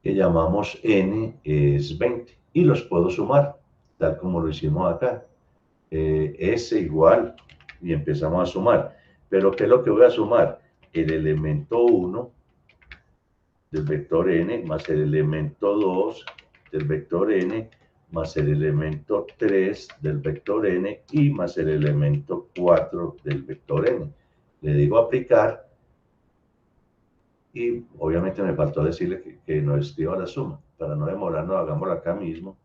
que llamamos n es 20. Y los puedo sumar, tal como lo hicimos acá. S igual, y empezamos a sumar. Pero ¿qué es lo que voy a sumar? El elemento 1 del vector n más el elemento 2 del vector n más el elemento 3 del vector n y más el elemento 4 del vector n. Le digo aplicar y obviamente me faltó decirle que no escriba la suma. Para no demorarnos, hagámoslo acá mismo.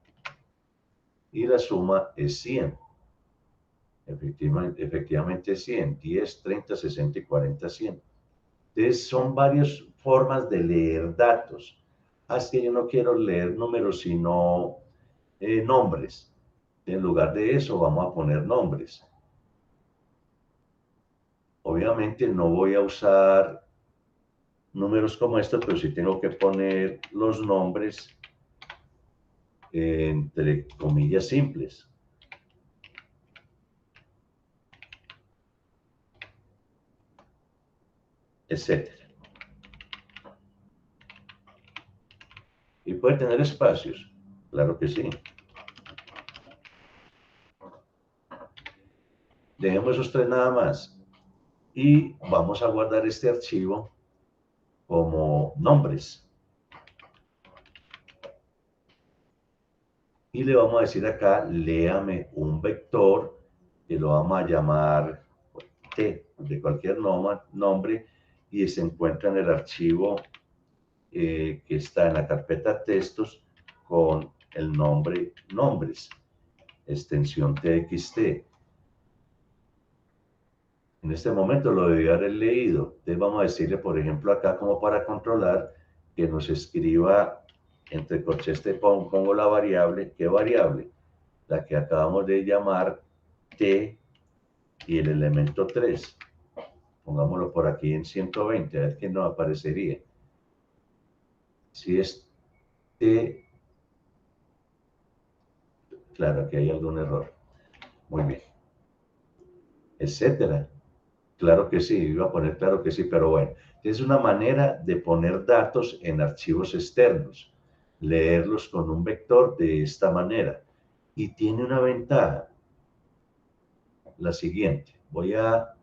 Y la suma es 100. Efectivamente 100, 10, 30, 60 y 40, 100. Entonces son varias formas de leer datos. Así que yo no quiero leer números, sino nombres. En lugar de eso vamos a poner nombres. Obviamente no voy a usar números como estos, pero sí tengo que poner los nombres entre comillas simples. Etcétera. ¿Y puede tener espacios? Claro que sí. Dejemos esos tres nada más. Y vamos a guardar este archivo como nombres. Y le vamos a decir acá, léame un vector, que lo vamos a llamar T, de cualquier nombre, y se encuentra en el archivo que está en la carpeta textos con el nombre nombres, extensión TXT. En este momento lo debí haber leído. Entonces vamos a decirle, por ejemplo, acá como para controlar que nos escriba entre corchetes pongo la variable. ¿Qué variable? La que acabamos de llamar T y el elemento 3. Pongámoslo por aquí en 120, a ver qué nos aparecería. Si es T, claro, aquí hay algún error. Muy bien. Etcétera. Claro que sí, iba a poner claro que sí, pero bueno. Es una manera de poner datos en archivos externos, leerlos con un vector de esta manera. Y tiene una ventaja, la siguiente. Voy a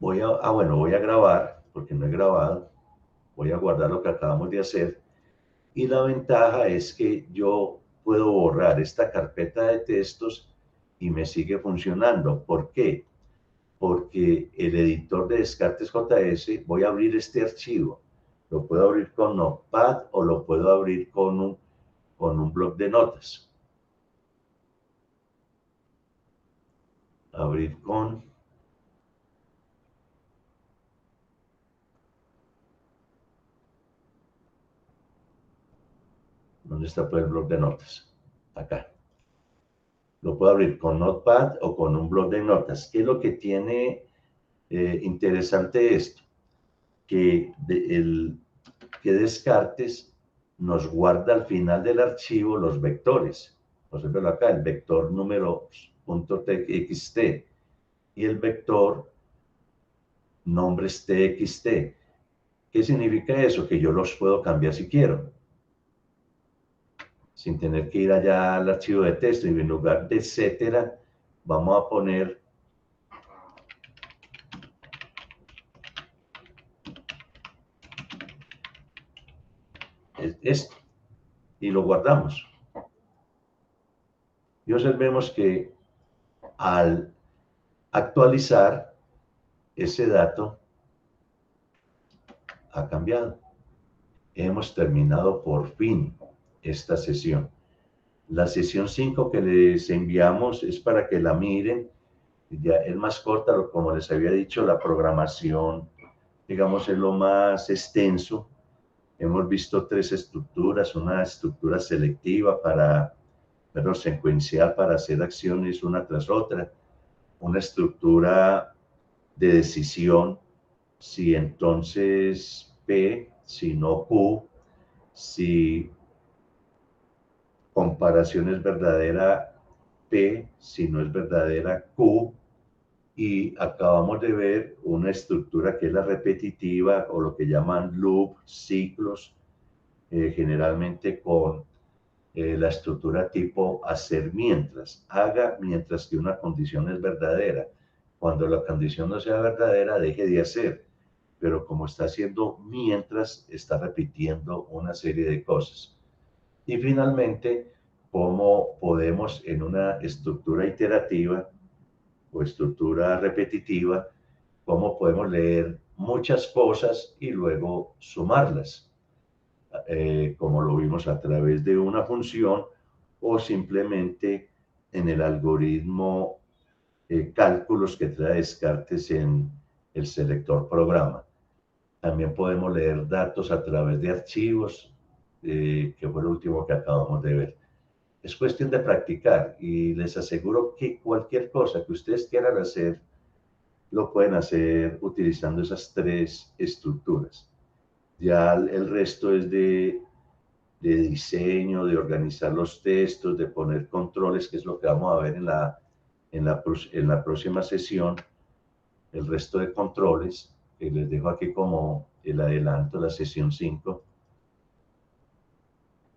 grabar, porque no he grabado. Voy a guardar lo que acabamos de hacer. Y la ventaja es que yo puedo borrar esta carpeta de textos y me sigue funcionando. ¿Por qué? Porque el editor de Descartes JS, voy a abrir este archivo. Lo puedo abrir con Notepad o lo puedo abrir con un bloc de notas. Abrir con... ¿Dónde está pues el bloc de notas? Acá. Lo puedo abrir con Notepad o con un bloc de notas. ¿Qué es lo que tiene interesante esto? Que Descartes nos guarda al final del archivo los vectores. Por ejemplo, acá el vector número .txt y el vector nombres txt. ¿Qué significa eso? Que yo los puedo cambiar si quiero, sin tener que ir allá al archivo de texto, y en lugar de etcétera, vamos a poner esto y lo guardamos. Y observemos que al actualizar ese dato ha cambiado. Hemos terminado por fin esta sesión. La sesión 5 que les enviamos es para que la miren. Ya es más corta, como les había dicho, la programación, digamos, es lo más extenso. Hemos visto 3 estructuras, una estructura selectiva pero secuencial para hacer acciones una tras otra, una estructura de decisión, si entonces P, si no Q, si comparación es verdadera P, si no es verdadera Q, y acabamos de ver una estructura que es la repetitiva o lo que llaman loop, ciclos, generalmente con la estructura tipo hacer mientras, haga mientras que una condición es verdadera. Cuando la condición no sea verdadera, deje de hacer, pero como está haciendo mientras, está repitiendo una serie de cosas. Y finalmente, cómo podemos en una estructura iterativa o estructura repetitiva, cómo podemos leer muchas cosas y luego sumarlas, como lo vimos a través de una función o simplemente en el algoritmo cálculos que trae Descartes en el selector programa. También podemos leer datos a través de archivos, que fue lo último que acabamos de ver. Es cuestión de practicar y les aseguro que cualquier cosa que ustedes quieran hacer, lo pueden hacer utilizando esas 3 estructuras. Ya el resto es de diseño, de organizar los textos, de poner controles, que es lo que vamos a ver en la próxima sesión. El resto de controles, que les dejo aquí como el adelanto, la sesión 5,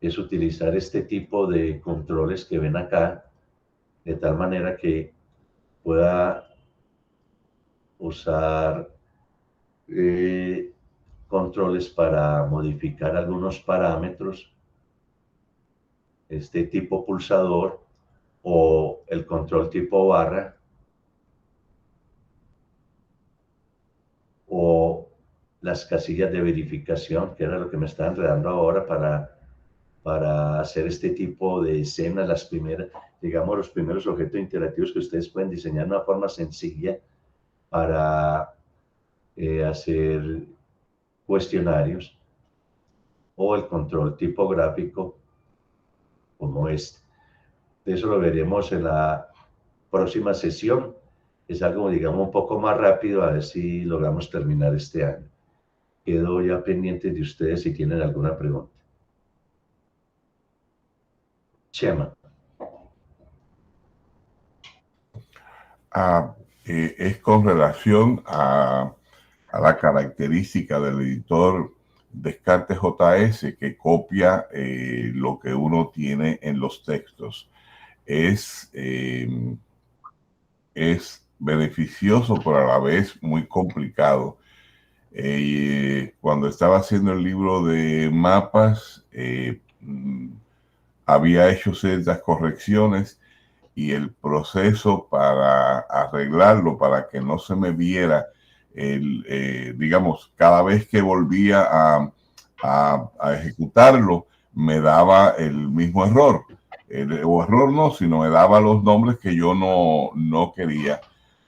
es utilizar este tipo de controles que ven acá, de tal manera que pueda usar controles para modificar algunos parámetros, este tipo pulsador o el control tipo barra, o las casillas de verificación, que era lo que me está enredando ahora para hacer este tipo de escenas, las primeras, digamos, los primeros objetos interactivos que ustedes pueden diseñar de una forma sencilla para hacer cuestionarios, o el control tipográfico como este. Eso lo veremos en la próxima sesión. Es algo, digamos, un poco más rápido, a ver si logramos terminar este año. Quedo ya pendiente de ustedes si tienen alguna pregunta. Chema. Es con relación a la característica del editor Descartes JS que copia lo que uno tiene en los textos. Es beneficioso, pero a la vez muy complicado. Cuando estaba haciendo el libro de mapas, había hecho ciertas correcciones y el proceso para arreglarlo, para que no se me viera, digamos, cada vez que volvía a ejecutarlo, me daba el mismo error. O error no, sino me daba los nombres que yo no quería.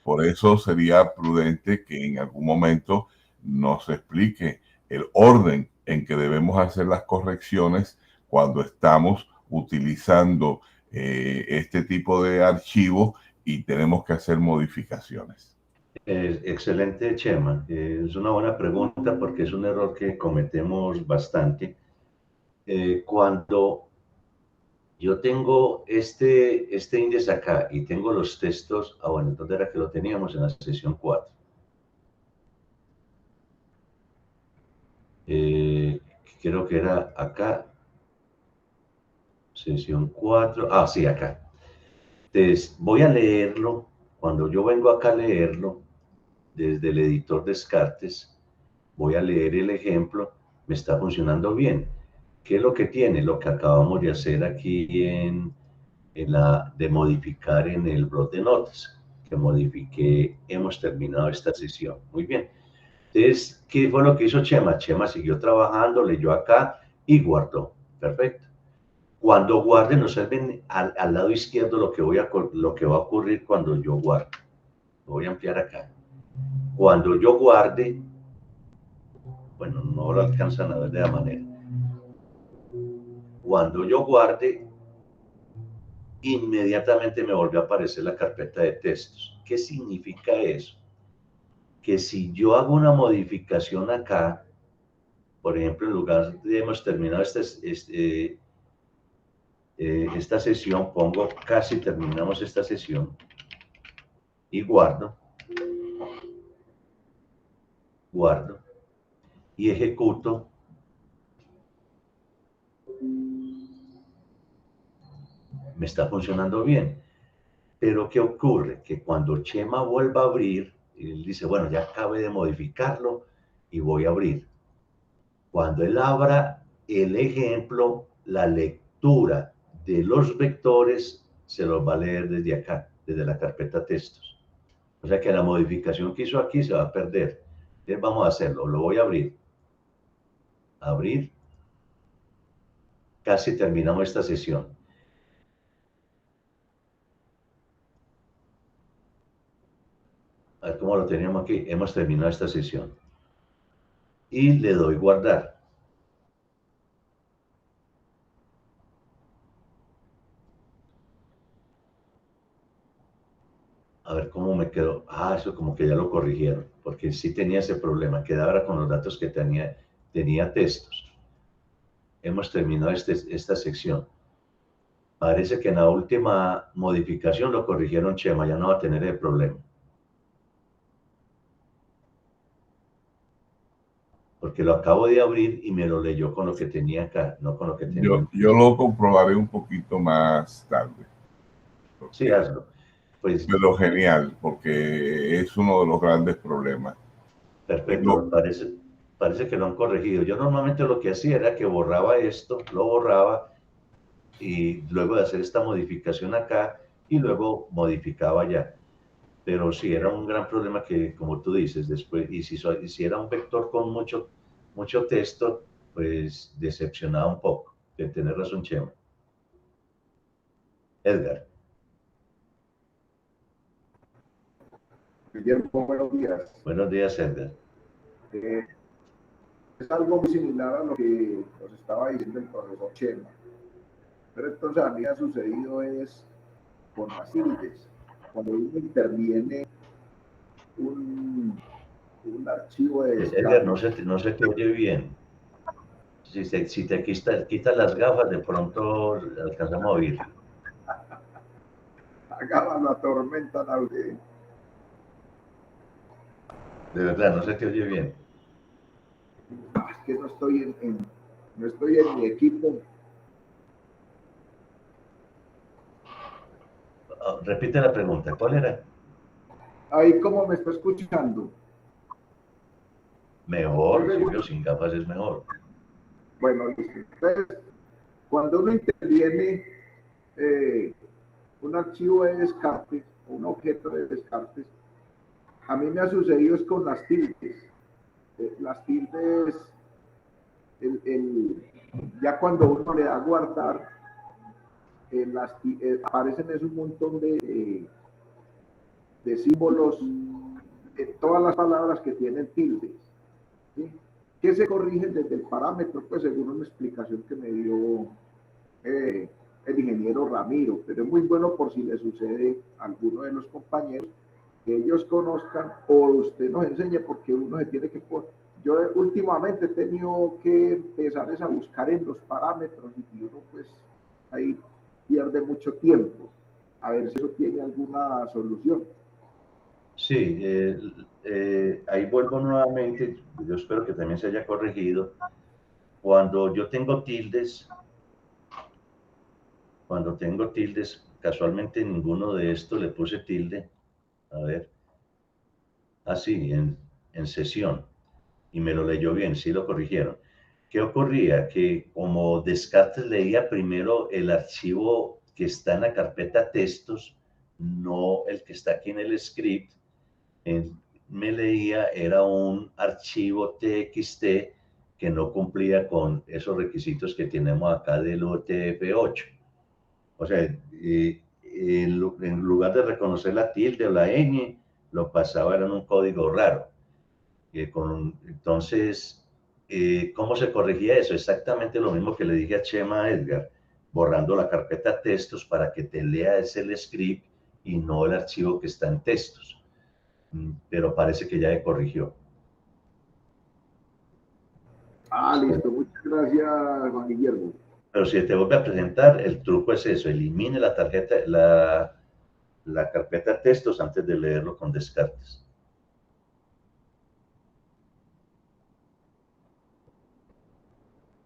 Por eso sería prudente que en algún momento nos explique el orden en que debemos hacer las correcciones cuando estamos utilizando este tipo de archivo y tenemos que hacer modificaciones. Excelente, Chema. Es una buena pregunta porque es un error que cometemos bastante. Cuando yo tengo este índice acá y tengo los textos, bueno, entonces era que lo teníamos en la sesión 4. Creo que era acá, sesión 4, sí, acá. Entonces, voy a leerlo, cuando yo vengo acá a leerlo, desde el editor Descartes, voy a leer el ejemplo, me está funcionando bien. ¿Qué es lo que tiene? Lo que acabamos de hacer aquí de modificar en el blog de notas, que modifiqué, hemos terminado esta sesión. Muy bien. Entonces, ¿qué fue lo que hizo Chema? Chema siguió trabajando, leyó acá y guardó. Perfecto. Cuando guarden, observen al lado izquierdo lo que va a ocurrir cuando yo guarde. Lo voy a ampliar acá. Cuando yo guarde, bueno, no lo alcanzan a ver de la manera. Cuando yo guarde, inmediatamente me volvió a aparecer la carpeta de textos. ¿Qué significa eso? Que si yo hago una modificación acá, por ejemplo, en lugar de hemos terminado esta sesión, pongo casi terminamos esta sesión y guardo y ejecuto. Me está funcionando bien. Pero ¿qué ocurre? Que cuando Chema vuelva a abrir, él dice, bueno, ya acabé de modificarlo y voy a abrir. Cuando él abra el ejemplo, la lectura de los vectores se los va a leer desde acá, desde la carpeta textos. O sea que la modificación que hizo aquí se va a perder. Entonces vamos a hacerlo, lo voy a abrir. Abrir. Casi terminamos esta sesión. A ver cómo lo teníamos aquí. Hemos terminado esta sesión. Y le doy guardar. A ver cómo me quedó. Ah, eso como que ya lo corrigieron, porque sí tenía ese problema. Quedaba con los datos que tenía textos. Hemos terminado esta sección. Parece que en la última modificación lo corrigieron Chema, ya no va a tener el problema. Porque lo acabo de abrir y me lo leyó con lo que tenía acá, no con lo que tenía. Yo lo comprobaré un poquito más tarde. Sí, hazlo. Pues, Pero genial, porque es uno de los grandes problemas. Perfecto, parece que lo han corregido. Yo normalmente lo que hacía era que borraba esto, lo borraba y luego de hacer esta modificación acá y luego modificaba ya. Pero sí, era un gran problema que, como tú dices, después, y si era un vector con mucho texto, pues decepcionaba un poco. De tener razón, Chema. Edgar. Guillermo, buenos días. Buenos días, Edgar. Es algo muy similar a lo que nos estaba diciendo el profesor Chema. Pero entonces a mí me ha sucedido es con las tildes. Cuando uno interviene un archivo de Edgar, no se te oye bien. Si te quitas las gafas, de pronto alcanzamos a oír. Haga la tormenta la de verdad, no se te oye bien. Es que no estoy no estoy en mi equipo. Repite la pregunta, ¿cuál era? Ahí, ¿cómo me está escuchando? Mejor, Silvio, sin gafas es mejor. Bueno, entonces, cuando uno interviene un archivo de descarte, un objeto de descarte, a mí me ha sucedido es con las tildes. Las tildes, ya cuando uno le da a guardar, aparecen un montón de símbolos en todas las palabras que tienen tildes, ¿sí? Que se corrigen desde el parámetro, pues según una explicación que me dio el ingeniero Ramiro, pero es muy bueno por si le sucede a alguno de los compañeros que ellos conozcan o usted nos enseñe, porque uno se tiene que poner. Yo últimamente he tenido que empezar a buscar en los parámetros y uno pues ahí pierde mucho tiempo. A ver si eso tiene alguna solución. Sí, ahí vuelvo nuevamente, yo espero que también se haya corregido. Cuando yo tengo tildes, casualmente ninguno de estos le puse tilde, a ver, así, en sesión, y me lo leyó bien, sí lo corrigieron. ¿Qué ocurría? Que como Descartes leía primero el archivo que está en la carpeta textos, no el que está aquí en el script, me leía, era un archivo TXT que no cumplía con esos requisitos que tenemos acá del UTF-8. O sea, en lugar de reconocer la tilde o la ñ, lo pasaba en un código raro. Entonces, ¿cómo se corregía eso? Exactamente lo mismo que le dije a Chema Edgar, borrando la carpeta textos para que te lea ese el script y no el archivo que está en textos. Pero parece que ya se corrigió. Listo. Muchas gracias, Juan Guillermo. Pero si te vuelve a presentar, el truco es eso, elimine la tarjeta, la carpeta textos antes de leerlo con Descartes.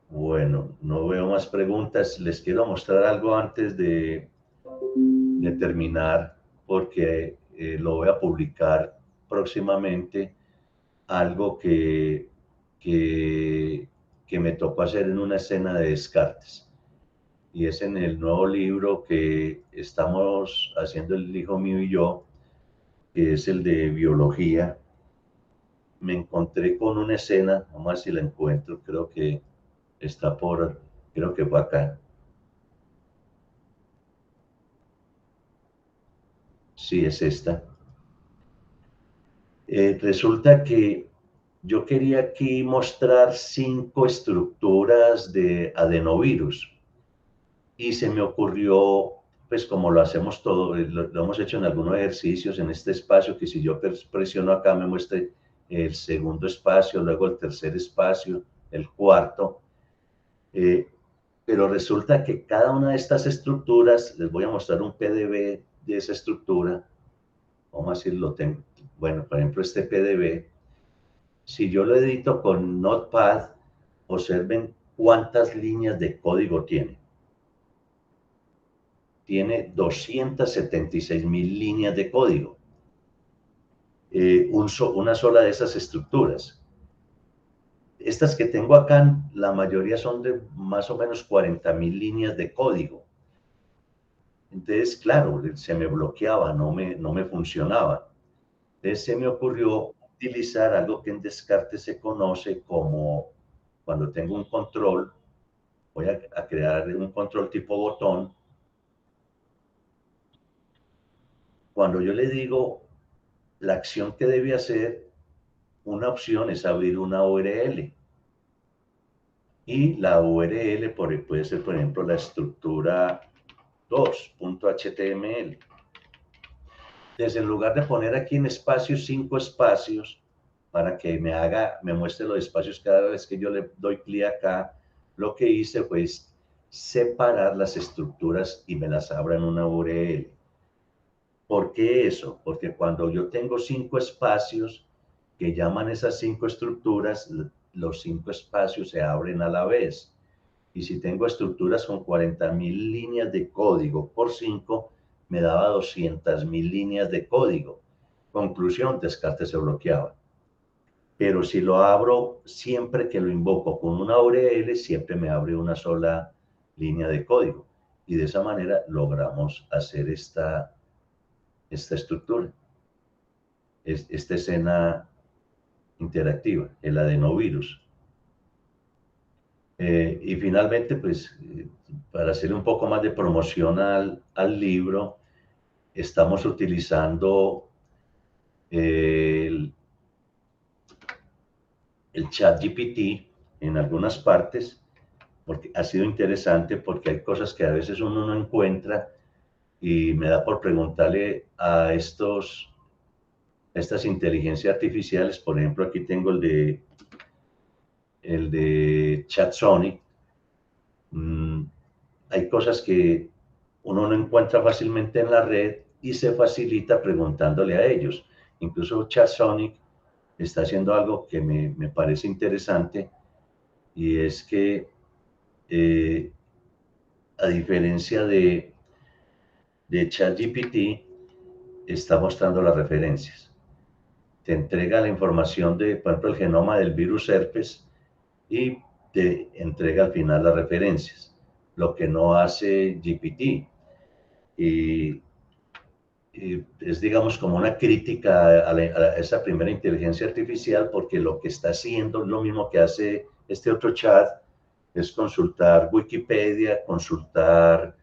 Bueno, no veo más preguntas. Les quiero mostrar algo antes de terminar, porque lo voy a publicar próximamente, algo que me tocó hacer en una escena de Descartes. Y es en el nuevo libro que estamos haciendo el hijo mío y yo, que es el de biología. Me encontré con una escena, vamos a ver si la encuentro, creo que está creo que fue acá. Sí, es esta. Resulta que yo quería aquí mostrar 5 estructuras de adenovirus. Y se me ocurrió, pues como lo hacemos todo, lo hemos hecho en algunos ejercicios en este espacio, que si yo presiono acá me muestre el segundo espacio, luego el tercer espacio, el cuarto. Pero resulta que cada una de estas estructuras, les voy a mostrar un PDB de esa estructura. Vamos a decirlo, bueno, por ejemplo, este PDB, si yo lo edito con Notepad, observen cuántas líneas de código tiene. Tiene 276.000 líneas de código. Una sola de esas estructuras. Estas que tengo acá, la mayoría son de más o menos 40.000 líneas de código. Entonces, claro, se me bloqueaba, no me funcionaba. Entonces se me ocurrió utilizar algo que en Descartes se conoce como, cuando tengo un control, voy a crear un control tipo botón. Cuando yo le digo la acción que debe hacer, una opción es abrir una URL. Y la URL puede ser, por ejemplo, la estructura 2.html. Entonces, en lugar de poner aquí en espacios 5 espacios, para que me muestre los espacios cada vez que yo le doy clic acá, lo que hice fue separar las estructuras y me las abra en una URL. ¿Por qué eso? Porque cuando yo tengo 5 espacios que llaman esas 5 estructuras, los 5 espacios se abren a la vez. Y si tengo estructuras con 40.000 líneas de código por 5, me daba 200.000 líneas de código. Conclusión, Descartes se bloqueaba. Pero si lo abro, siempre que lo invoco con una URL, siempre me abre una sola línea de código. Y de esa manera logramos hacer esta estructura, esta escena interactiva, el adenovirus. Y finalmente, pues, para hacer un poco más de promoción al libro, estamos utilizando el ChatGPT en algunas partes, porque ha sido interesante, porque hay cosas que a veces uno no encuentra y me da por preguntarle a estas inteligencias artificiales. Por ejemplo, aquí tengo el de ChatSonic. Hay cosas que uno no encuentra fácilmente en la red y se facilita preguntándole a ellos. Incluso ChatSonic está haciendo algo que me parece interesante, y es que a diferencia de ChatGPT, está mostrando las referencias. Te entrega la información de, por ejemplo, el genoma del virus herpes y te entrega al final las referencias, lo que no hace GPT. Y es, digamos, como una crítica a esa primera inteligencia artificial, porque lo que está haciendo es lo mismo que hace este otro chat es consultar Wikipedia, consultar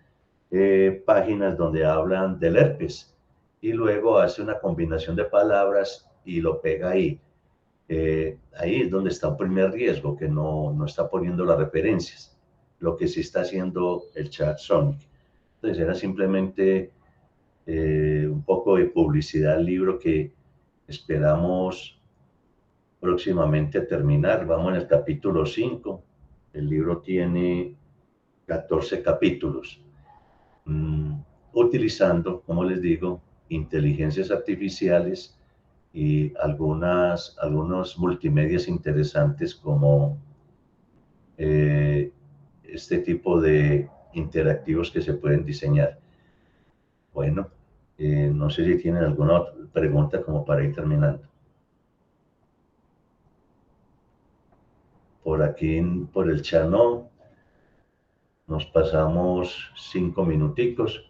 páginas donde hablan del herpes y luego hace una combinación de palabras y lo pega ahí. Ahí es donde está un primer riesgo, que no está poniendo las referencias, lo que sí está haciendo el chat Sonic. Entonces era simplemente un poco de publicidad al libro que esperamos próximamente terminar. Vamos en el capítulo 5. El libro tiene 14 capítulos, utilizando, como les digo, inteligencias artificiales y algunos multimedias interesantes como este tipo de interactivos que se pueden diseñar. Bueno, no sé si tienen alguna otra pregunta como para ir terminando. Por aquí, por el chat no. Nos pasamos 5 minuticos.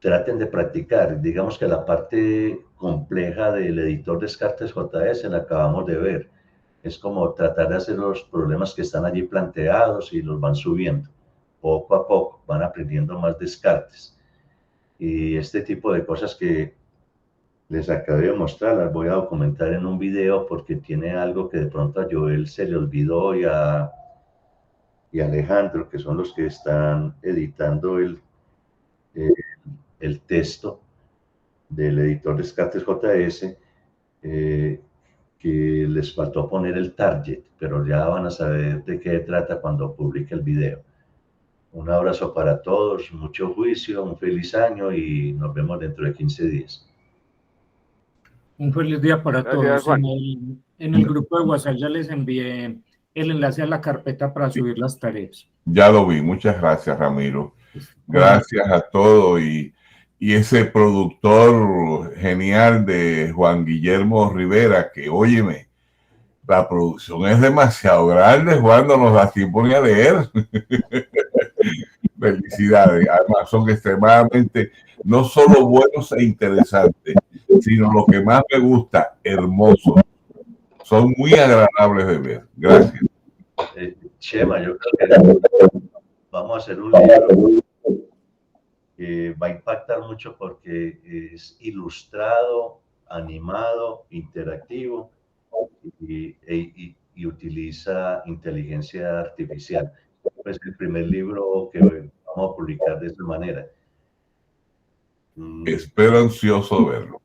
Traten de practicar. Digamos que la parte compleja del editor Descartes JS la acabamos de ver. Es como tratar de hacer los problemas que están allí planteados y los van subiendo. Poco a poco van aprendiendo más Descartes. Y este tipo de cosas que les acabé de mostrar las voy a documentar en un video porque tiene algo que de pronto a Joel se le olvidó y a Alejandro, que son los que están editando el texto del editor Descartes JS, que les faltó poner el target, pero ya van a saber de qué trata cuando publique el video. Un abrazo para todos, mucho juicio, un feliz año y nos vemos dentro de 15 días. Un feliz día para Gracias, todos. Juan. En el grupo de WhatsApp ya les envié el enlace a la carpeta para subir las tareas. Ya lo vi. Muchas gracias, Ramiro. Gracias a todos. Y ese productor genial de Juan Guillermo Rivera, que óyeme, la producción es demasiado grande, Juan, no nos da tiempo ni a leer. Felicidades. Además, son extremadamente no solo buenos e interesantes, sino lo que más me gusta, hermosos. Son muy agradables de ver. Gracias. Chema, yo creo que vamos a hacer un libro que va a impactar mucho porque es ilustrado, animado, interactivo y utiliza inteligencia artificial. Es el primer libro que vamos a publicar de esta manera. Espero ansioso verlo.